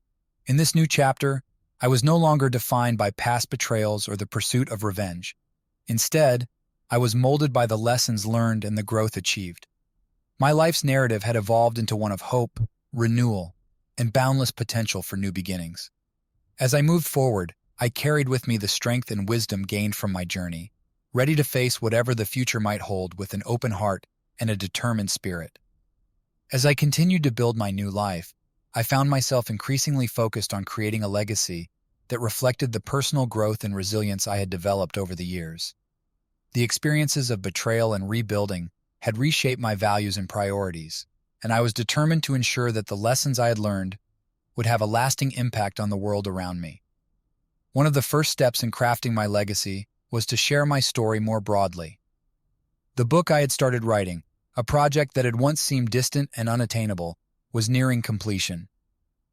In this new chapter, I was no longer defined by past betrayals or the pursuit of revenge. Instead, I was molded by the lessons learned and the growth achieved. My life's narrative had evolved into one of hope, renewal, and boundless potential for new beginnings. As I moved forward, I carried with me the strength and wisdom gained from my journey, ready to face whatever the future might hold with an open heart and a determined spirit. As I continued to build my new life, I found myself increasingly focused on creating a legacy that reflected the personal growth and resilience I had developed over the years. The experiences of betrayal and rebuilding had reshaped my values and priorities, and I was determined to ensure that the lessons I had learned would have a lasting impact on the world around me. One of the first steps in crafting my legacy was to share my story more broadly. The book I had started writing, a project that had once seemed distant and unattainable, was nearing completion.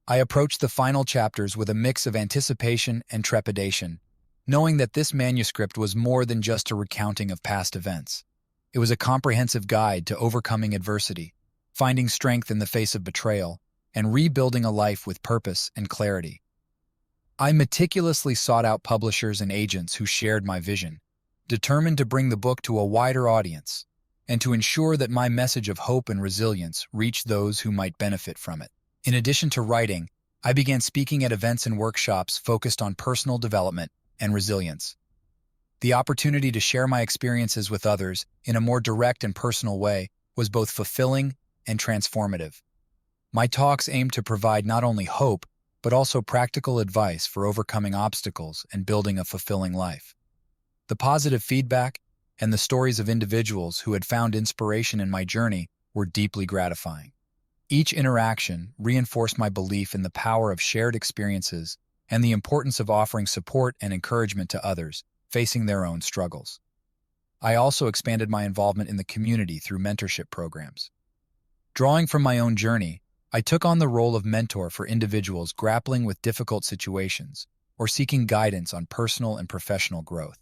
I approached the final chapters with a mix of anticipation and trepidation, knowing that this manuscript was more than just a recounting of past events. It was a comprehensive guide to overcoming adversity, finding strength in the face of betrayal, and rebuilding a life with purpose and clarity. I meticulously sought out publishers and agents who shared my vision, determined to bring the book to a wider audience, and to ensure that my message of hope and resilience reached those who might benefit from it. In addition to writing, I began speaking at events and workshops focused on personal development and resilience. The opportunity to share my experiences with others in a more direct and personal way was both fulfilling and transformative. My talks aimed to provide not only hope, but also practical advice for overcoming obstacles and building a fulfilling life. The positive feedback and the stories of individuals who had found inspiration in my journey were deeply gratifying. Each interaction reinforced my belief in the power of shared experiences and the importance of offering support and encouragement to others facing their own struggles. I also expanded my involvement in the community through mentorship programs. Drawing from my own journey, I took on the role of mentor for individuals grappling with difficult situations or seeking guidance on personal and professional growth.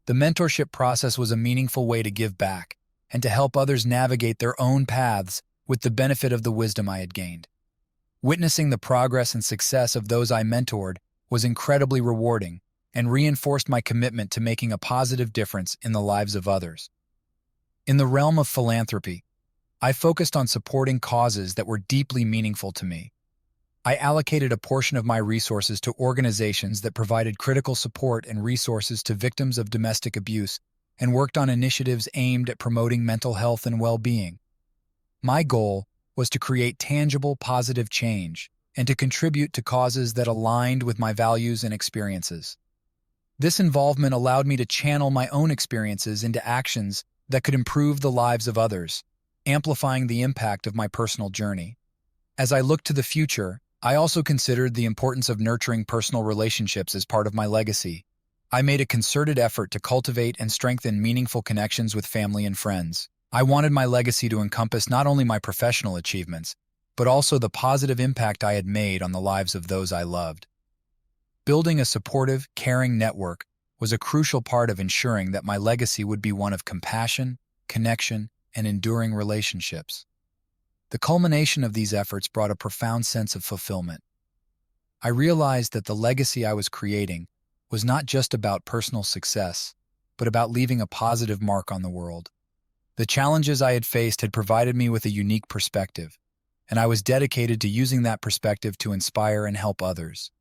The mentorship process was a meaningful way to give back and to help others navigate their own paths with the benefit of the wisdom I had gained. Witnessing the progress and success of those I mentored was incredibly rewarding and reinforced my commitment to making a positive difference in the lives of others. In the realm of philanthropy, I focused on supporting causes that were deeply meaningful to me. I allocated a portion of my resources to organizations that provided critical support and resources to victims of domestic abuse and worked on initiatives aimed at promoting mental health and well-being. My goal was to create tangible, positive change and to contribute to causes that aligned with my values and experiences. This involvement allowed me to channel my own experiences into actions that could improve the lives of others, amplifying the impact of my personal journey. As I looked to the future, I also considered the importance of nurturing personal relationships as part of my legacy. I made a concerted effort to cultivate and strengthen meaningful connections with family and friends. I wanted my legacy to encompass not only my professional achievements, but also the positive impact I had made on the lives of those I loved. Building a supportive, caring network was a crucial part of ensuring that my legacy would be one of compassion, connection, and enduring relationships. The culmination of these efforts brought a profound sense of fulfillment. I realized that the legacy I was creating was not just about personal success, but about leaving a positive mark on the world. The challenges I had faced had provided me with a unique perspective, and I was dedicated to using that perspective to inspire and help others.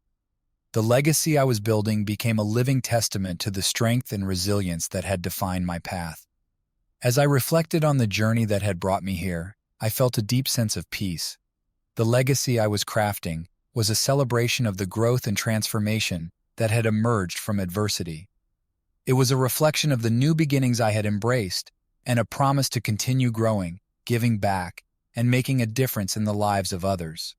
The legacy I was building became a living testament to the strength and resilience that had defined my path. As I reflected on the journey that had brought me here, I felt a deep sense of peace. The legacy I was crafting was a celebration of the growth and transformation that had emerged from adversity. It was a reflection of the new beginnings I had embraced and a promise to continue growing, giving back, and making a difference in the lives of others.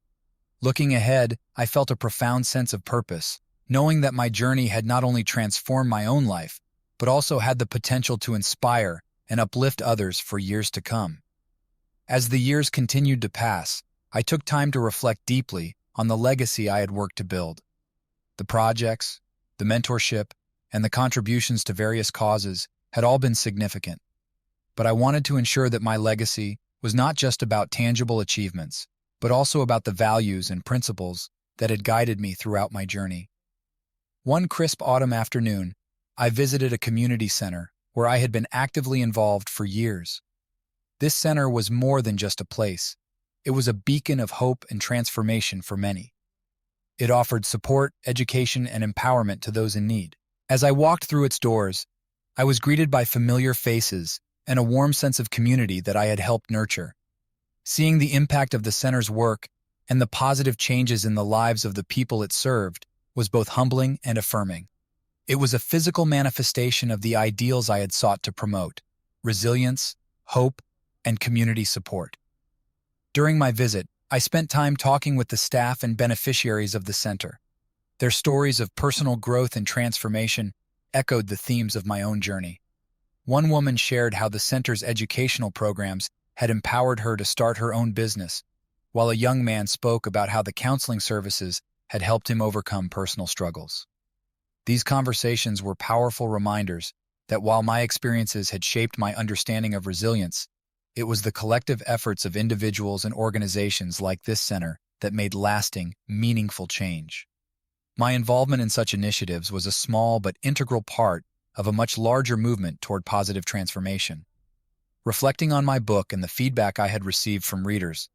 Looking ahead, I felt a profound sense of purpose, knowing that my journey had not only transformed my own life, but also had the potential to inspire and uplift others for years to come. As the years continued to pass, I took time to reflect deeply on the legacy I had worked to build. The projects, the mentorship, and the contributions to various causes had all been significant. But I wanted to ensure that my legacy was not just about tangible achievements, but also about the values and principles that had guided me throughout my journey. One crisp autumn afternoon, I visited a community center where I had been actively involved for years. This center was more than just a place. It was a beacon of hope and transformation for many. It offered support, education, and empowerment to those in need. As I walked through its doors, I was greeted by familiar faces and a warm sense of community that I had helped nurture. Seeing the impact of the center's work and the positive changes in the lives of the people it served was both humbling and affirming. It was a physical manifestation of the ideals I had sought to promote: resilience, hope, and community support. During my visit, I spent time talking with the staff and beneficiaries of the center. Their stories of personal growth and transformation echoed the themes of my own journey. One woman shared how the center's educational programs had empowered her to start her own business, while a young man spoke about how the counseling services had helped him overcome personal struggles. These conversations were powerful reminders that while my experiences had shaped my understanding of resilience, it was the collective efforts of individuals and organizations like this center that made lasting, meaningful change. My involvement in such initiatives was a small but integral part of a much larger movement toward positive transformation. Reflecting on my book and the feedback I had received from readers,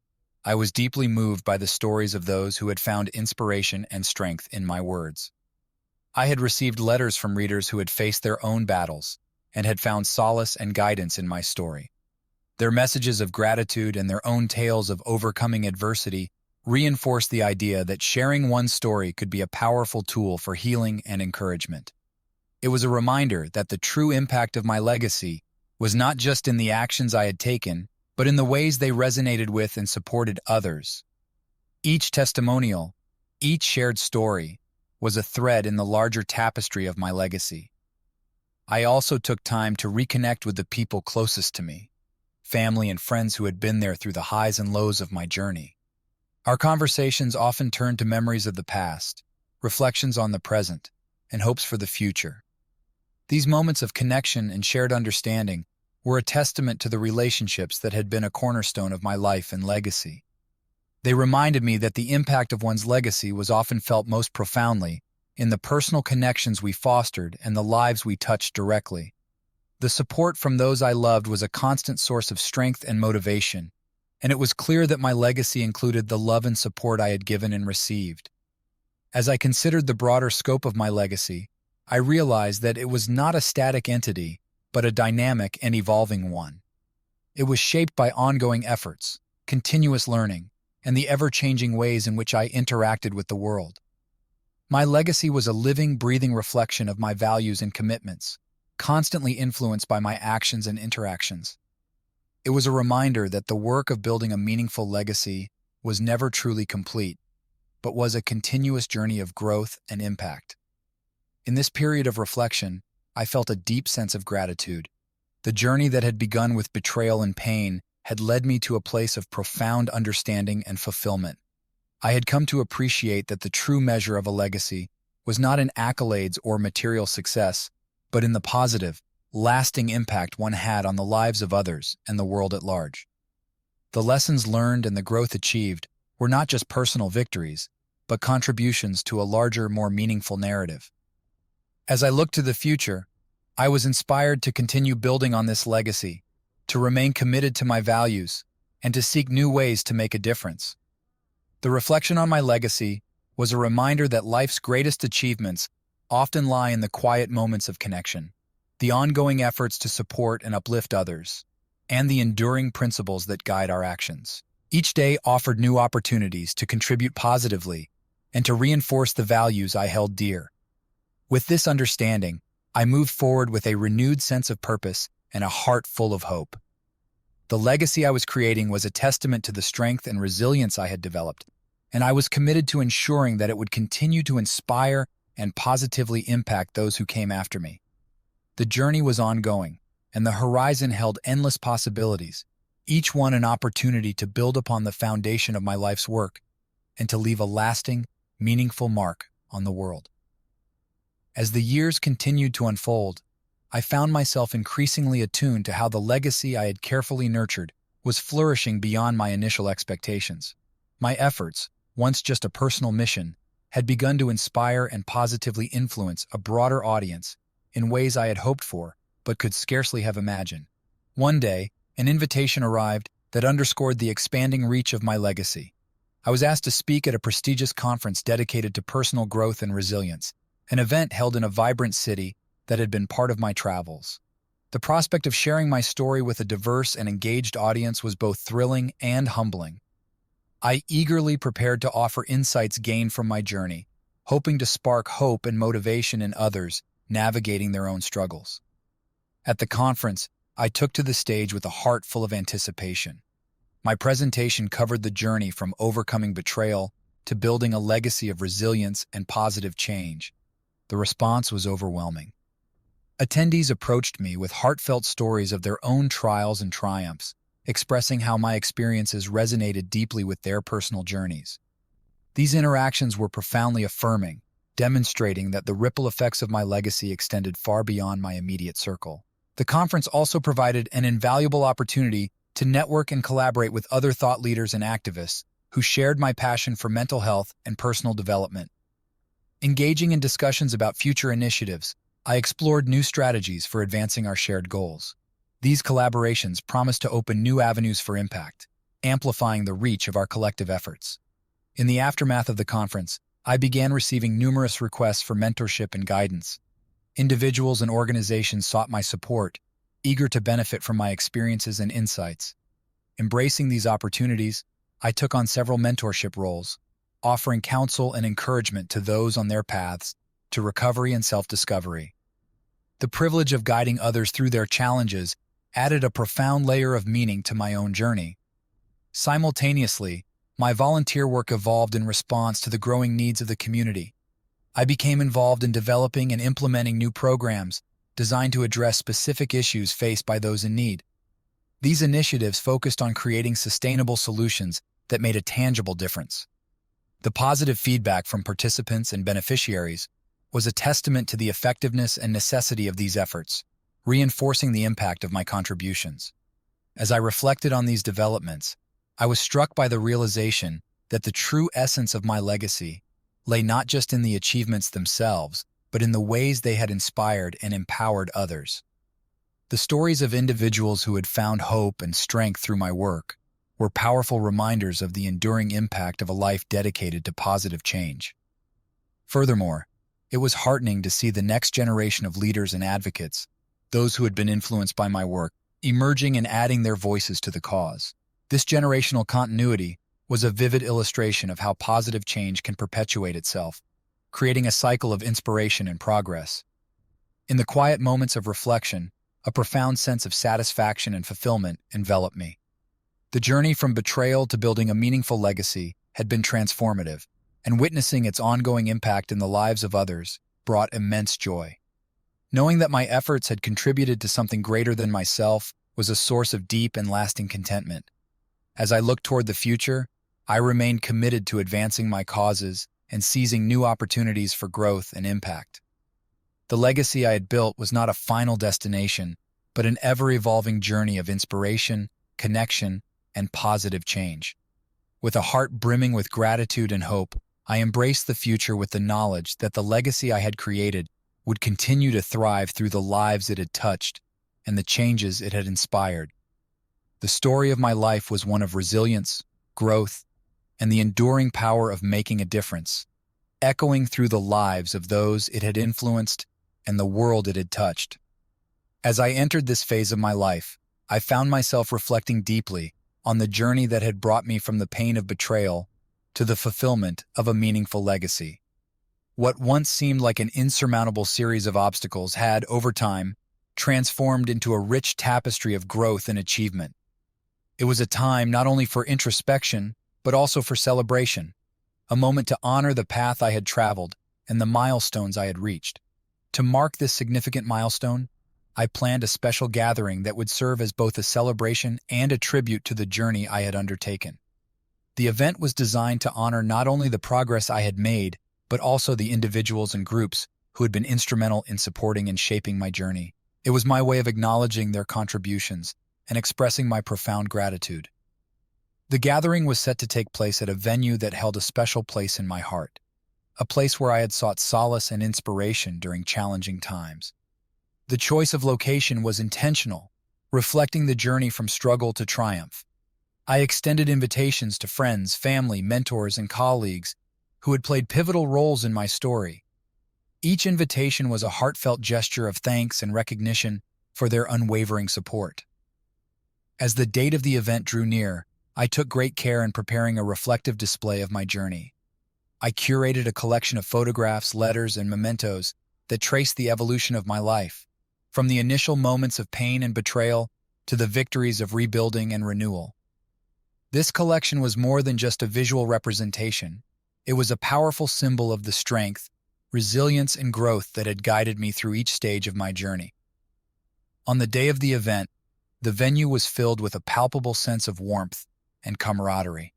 I was deeply moved by the stories of those who had found inspiration and strength in my words. I had received letters from readers who had faced their own battles and had found solace and guidance in my story. Their messages of gratitude and their own tales of overcoming adversity reinforced the idea that sharing one's story could be a powerful tool for healing and encouragement. It was a reminder that the true impact of my legacy was not just in the actions I had taken, but in the ways they resonated with and supported others. Each testimonial, each shared story, was a thread in the larger tapestry of my legacy. I also took time to reconnect with the people closest to me, family and friends who had been there through the highs and lows of my journey. Our conversations often turned to memories of the past, reflections on the present, and hopes for the future. These moments of connection and shared understanding were a testament to the relationships that had been a cornerstone of my life and legacy. They reminded me that the impact of one's legacy was often felt most profoundly in the personal connections we fostered and the lives we touched directly. The support from those I loved was a constant source of strength and motivation, and it was clear that my legacy included the love and support I had given and received. As I considered the broader scope of my legacy, I realized that it was not a static entity, but a dynamic and evolving one. It was shaped by ongoing efforts, continuous learning, and the ever-changing ways in which I interacted with the world. My legacy was a living, breathing reflection of my values and commitments, constantly influenced by my actions and interactions. It was a reminder that the work of building a meaningful legacy was never truly complete, but was a continuous journey of growth and impact. In this period of reflection, I felt a deep sense of gratitude. The journey that had begun with betrayal and pain had led me to a place of profound understanding and fulfillment. I had come to appreciate that the true measure of a legacy was not in accolades or material success, but in the positive, lasting impact one had on the lives of others and the world at large. The lessons learned and the growth achieved were not just personal victories, but contributions to a larger, more meaningful narrative. As I looked to the future, I was inspired to continue building on this legacy, to remain committed to my values, and to seek new ways to make a difference. The reflection on my legacy was a reminder that life's greatest achievements often lie in the quiet moments of connection, the ongoing efforts to support and uplift others, and the enduring principles that guide our actions. Each day offered new opportunities to contribute positively and to reinforce the values I held dear. With this understanding, I moved forward with a renewed sense of purpose and a heart full of hope. The legacy I was creating was a testament to the strength and resilience I had developed, and I was committed to ensuring that it would continue to inspire and positively impact those who came after me. The journey was ongoing, and the horizon held endless possibilities, each one an opportunity to build upon the foundation of my life's work and to leave a lasting, meaningful mark on the world. As the years continued to unfold, I found myself increasingly attuned to how the legacy I had carefully nurtured was flourishing beyond my initial expectations. My efforts, once just a personal mission, had begun to inspire and positively influence a broader audience in ways I had hoped for but could scarcely have imagined. One day, an invitation arrived that underscored the expanding reach of my legacy. I was asked to speak at a prestigious conference dedicated to personal growth and resilience, an event held in a vibrant city that had been part of my travels. The prospect of sharing my story with a diverse and engaged audience was both thrilling and humbling. I eagerly prepared to offer insights gained from my journey, hoping to spark hope and motivation in others navigating their own struggles. At the conference, I took to the stage with a heart full of anticipation. My presentation covered the journey from overcoming betrayal to building a legacy of resilience and positive change. The response was overwhelming. Attendees approached me with heartfelt stories of their own trials and triumphs, expressing how my experiences resonated deeply with their personal journeys. These interactions were profoundly affirming, demonstrating that the ripple effects of my legacy extended far beyond my immediate circle. The conference also provided an invaluable opportunity to network and collaborate with other thought leaders and activists who shared my passion for mental health and personal development. Engaging in discussions about future initiatives, I explored new strategies for advancing our shared goals. These collaborations promised to open new avenues for impact, amplifying the reach of our collective efforts. In the aftermath of the conference, I began receiving numerous requests for mentorship and guidance. Individuals and organizations sought my support, eager to benefit from my experiences and insights. Embracing these opportunities, I took on several mentorship roles, offering counsel and encouragement to those on their paths to recovery and self-discovery. The privilege of guiding others through their challenges added a profound layer of meaning to my own journey. Simultaneously, my volunteer work evolved in response to the growing needs of the community. I became involved in developing and implementing new programs designed to address specific issues faced by those in need. These initiatives focused on creating sustainable solutions that made a tangible difference. The positive feedback from participants and beneficiaries was a testament to the effectiveness and necessity of these efforts, reinforcing the impact of my contributions. As I reflected on these developments, I was struck by the realization that the true essence of my legacy lay not just in the achievements themselves, but in the ways they had inspired and empowered others. The stories of individuals who had found hope and strength through my work were powerful reminders of the enduring impact of a life dedicated to positive change. Furthermore, it was heartening to see the next generation of leaders and advocates, those who had been influenced by my work, emerging and adding their voices to the cause. This generational continuity was a vivid illustration of how positive change can perpetuate itself, creating a cycle of inspiration and progress. In the quiet moments of reflection, a profound sense of satisfaction and fulfillment enveloped me. The journey from betrayal to building a meaningful legacy had been transformative, and witnessing its ongoing impact in the lives of others brought immense joy. Knowing that my efforts had contributed to something greater than myself was a source of deep and lasting contentment. As I looked toward the future, I remained committed to advancing my causes and seizing new opportunities for growth and impact. The legacy I had built was not a final destination, but an ever-evolving journey of inspiration, connection, and positive change. With a heart brimming with gratitude and hope, I embraced the future with the knowledge that the legacy I had created would continue to thrive through the lives it had touched and the changes it had inspired. The story of my life was one of resilience, growth, and the enduring power of making a difference, echoing through the lives of those it had influenced and the world it had touched. As I entered this phase of my life, I found myself reflecting deeply on the journey that had brought me from the pain of betrayal to the fulfillment of a meaningful legacy. What once seemed like an insurmountable series of obstacles had, over time, transformed into a rich tapestry of growth and achievement. It was a time not only for introspection, but also for celebration, a moment to honor the path I had traveled and the milestones I had reached. To mark this significant milestone, I planned a special gathering that would serve as both a celebration and a tribute to the journey I had undertaken. The event was designed to honor not only the progress I had made, but also the individuals and groups who had been instrumental in supporting and shaping my journey. It was my way of acknowledging their contributions and expressing my profound gratitude. The gathering was set to take place at a venue that held a special place in my heart, a place where I had sought solace and inspiration during challenging times. The choice of location was intentional, reflecting the journey from struggle to triumph. I extended invitations to friends, family, mentors, and colleagues who had played pivotal roles in my story. Each invitation was a heartfelt gesture of thanks and recognition for their unwavering support. As the date of the event drew near, I took great care in preparing a reflective display of my journey. I curated a collection of photographs, letters, and mementos that traced the evolution of my life, from the initial moments of pain and betrayal to the victories of rebuilding and renewal. This collection was more than just a visual representation. It was a powerful symbol of the strength, resilience, and growth that had guided me through each stage of my journey. On the day of the event, the venue was filled with a palpable sense of warmth and camaraderie.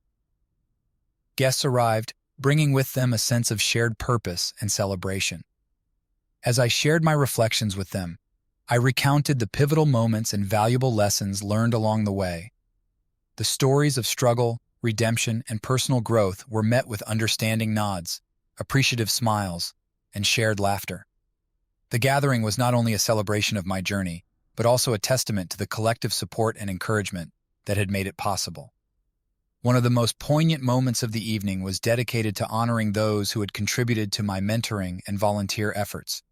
Guests arrived, bringing with them a sense of shared purpose and celebration. As I shared my reflections with them, I recounted the pivotal moments and valuable lessons learned along the way. The stories of struggle, redemption, and personal growth were met with understanding nods, appreciative smiles, and shared laughter. The gathering was not only a celebration of my journey, but also a testament to the collective support and encouragement that had made it possible. One of the most poignant moments of the evening was dedicated to honoring those who had contributed to my mentoring and volunteer efforts.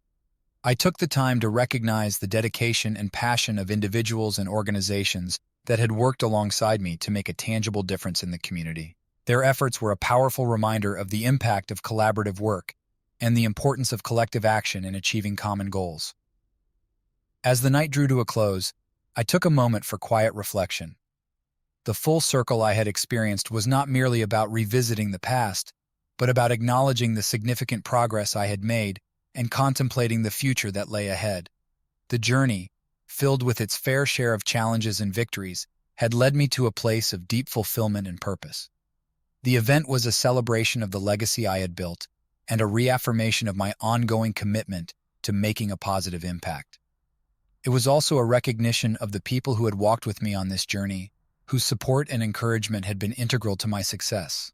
I took the time to recognize the dedication and passion of individuals and organizations that had worked alongside me to make a tangible difference in the community. Their efforts were a powerful reminder of the impact of collaborative work and the importance of collective action in achieving common goals. As the night drew to a close, I took a moment for quiet reflection. The full circle I had experienced was not merely about revisiting the past, but about acknowledging the significant progress I had made and contemplating the future that lay ahead. The journey, filled with its fair share of challenges and victories, had led me to a place of deep fulfillment and purpose. The event was a celebration of the legacy I had built and a reaffirmation of my ongoing commitment to making a positive impact. It was also a recognition of the people who had walked with me on this journey, whose support and encouragement had been integral to my success.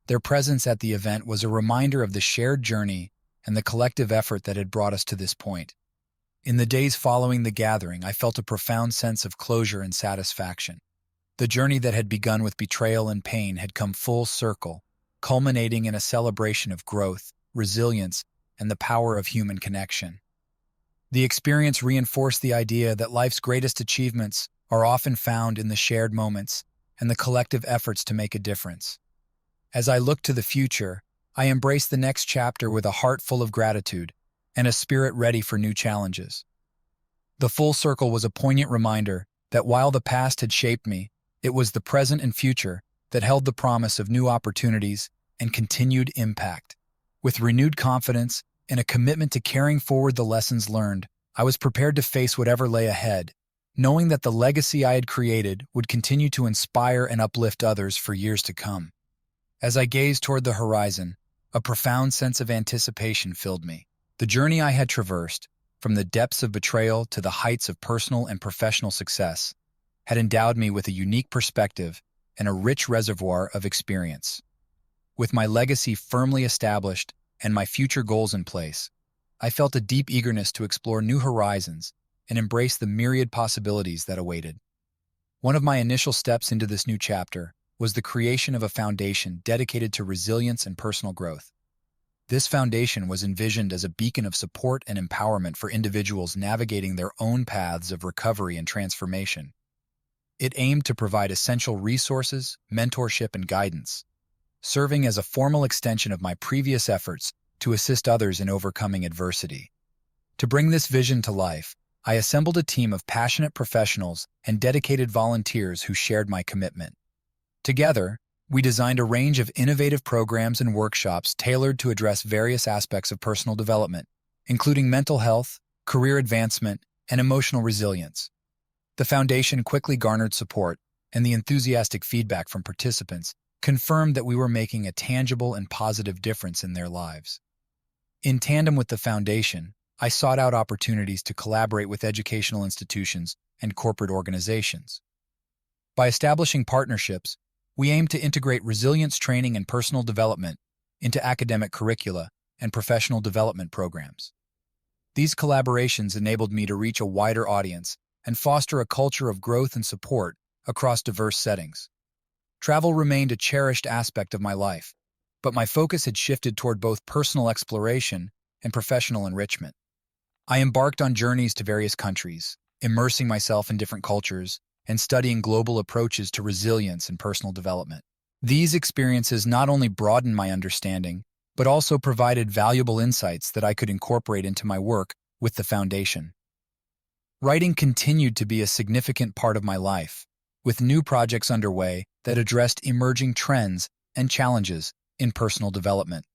Their presence at the event was a reminder of the shared journey and the collective effort that had brought us to this point. In the days following the gathering, I felt a profound sense of closure and satisfaction. The journey that had begun with betrayal and pain had come full circle, culminating in a celebration of growth, resilience, and the power of human connection. The experience reinforced the idea that life's greatest achievements are often found in the shared moments and the collective efforts to make a difference. As I look to the future, I embrace the next chapter with a heart full of gratitude and a spirit ready for new challenges. The full circle was a poignant reminder that while the past had shaped me, it was the present and future that held the promise of new opportunities and continued impact. With renewed confidence and a commitment to carrying forward the lessons learned, I was prepared to face whatever lay ahead, knowing that the legacy I had created would continue to inspire and uplift others for years to come. As I gazed toward the horizon, a profound sense of anticipation filled me. The journey I had traversed, from the depths of betrayal to the heights of personal and professional success, had endowed me with a unique perspective and a rich reservoir of experience. With my legacy firmly established and my future goals in place, I felt a deep eagerness to explore new horizons and embrace the myriad possibilities that awaited. One of my initial steps into this new chapter was the creation of a foundation dedicated to resilience and personal growth. This foundation was envisioned as a beacon of support and empowerment for individuals navigating their own paths of recovery and transformation. It aimed to provide essential resources, mentorship, and guidance, serving as a formal extension of my previous efforts to assist others in overcoming adversity. To bring this vision to life, I assembled a team of passionate professionals and dedicated volunteers who shared my commitment. Together, we designed a range of innovative programs and workshops tailored to address various aspects of personal development, including mental health, career advancement, and emotional resilience. The foundation quickly garnered support, and the enthusiastic feedback from participants confirmed that we were making a tangible and positive difference in their lives. In tandem with the foundation, I sought out opportunities to collaborate with educational institutions and corporate organizations. By establishing partnerships, we aim to integrate resilience training and personal development into academic curricula and professional development programs. These collaborations enabled me to reach a wider audience and foster a culture of growth and support across diverse settings. Travel remained a cherished aspect of my life, but my focus had shifted toward both personal exploration and professional enrichment. I embarked on journeys to various countries, immersing myself in different cultures and studying global approaches to resilience and personal development. These experiences not only broadened my understanding, but also provided valuable insights that I could incorporate into my work with the foundation. Writing continued to be a significant part of my life, with new projects underway that addressed emerging trends and challenges in personal development.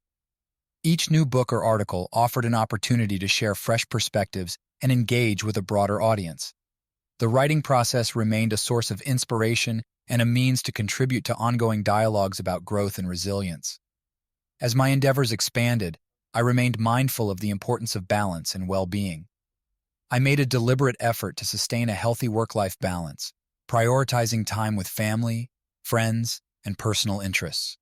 Each new book or article offered an opportunity to share fresh perspectives and engage with a broader audience. The writing process remained a source of inspiration and a means to contribute to ongoing dialogues about growth and resilience. As my endeavors expanded, I remained mindful of the importance of balance and well-being. I made a deliberate effort to sustain a healthy work-life balance, prioritizing time with family, friends, and personal interests.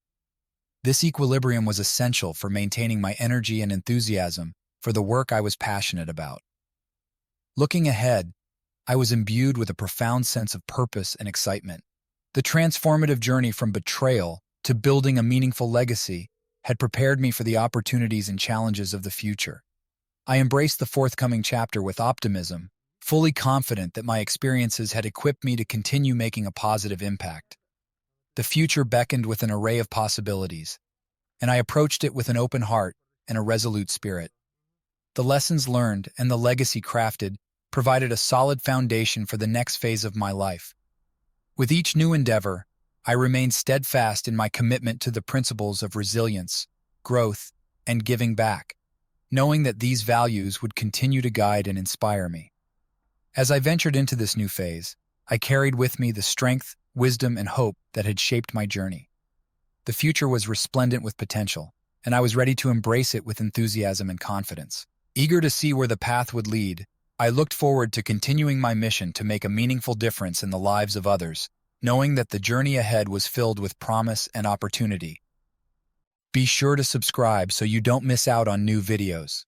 This equilibrium was essential for maintaining my energy and enthusiasm for the work I was passionate about. Looking ahead, I was imbued with a profound sense of purpose and excitement. The transformative journey from betrayal to building a meaningful legacy had prepared me for the opportunities and challenges of the future. I embraced the forthcoming chapter with optimism, fully confident that my experiences had equipped me to continue making a positive impact. The future beckoned with an array of possibilities, and I approached it with an open heart and a resolute spirit. The lessons learned and the legacy crafted provided a solid foundation for the next phase of my life. With each new endeavor, I remained steadfast in my commitment to the principles of resilience, growth, and giving back, knowing that these values would continue to guide and inspire me. As I ventured into this new phase, I carried with me the strength, wisdom, and hope that had shaped my journey. The future was resplendent with potential, and I was ready to embrace it with enthusiasm and confidence. Eager to see where the path would lead, I looked forward to continuing my mission to make a meaningful difference in the lives of others, knowing that the journey ahead was filled with promise and opportunity. Be sure to subscribe so you don't miss out on new videos.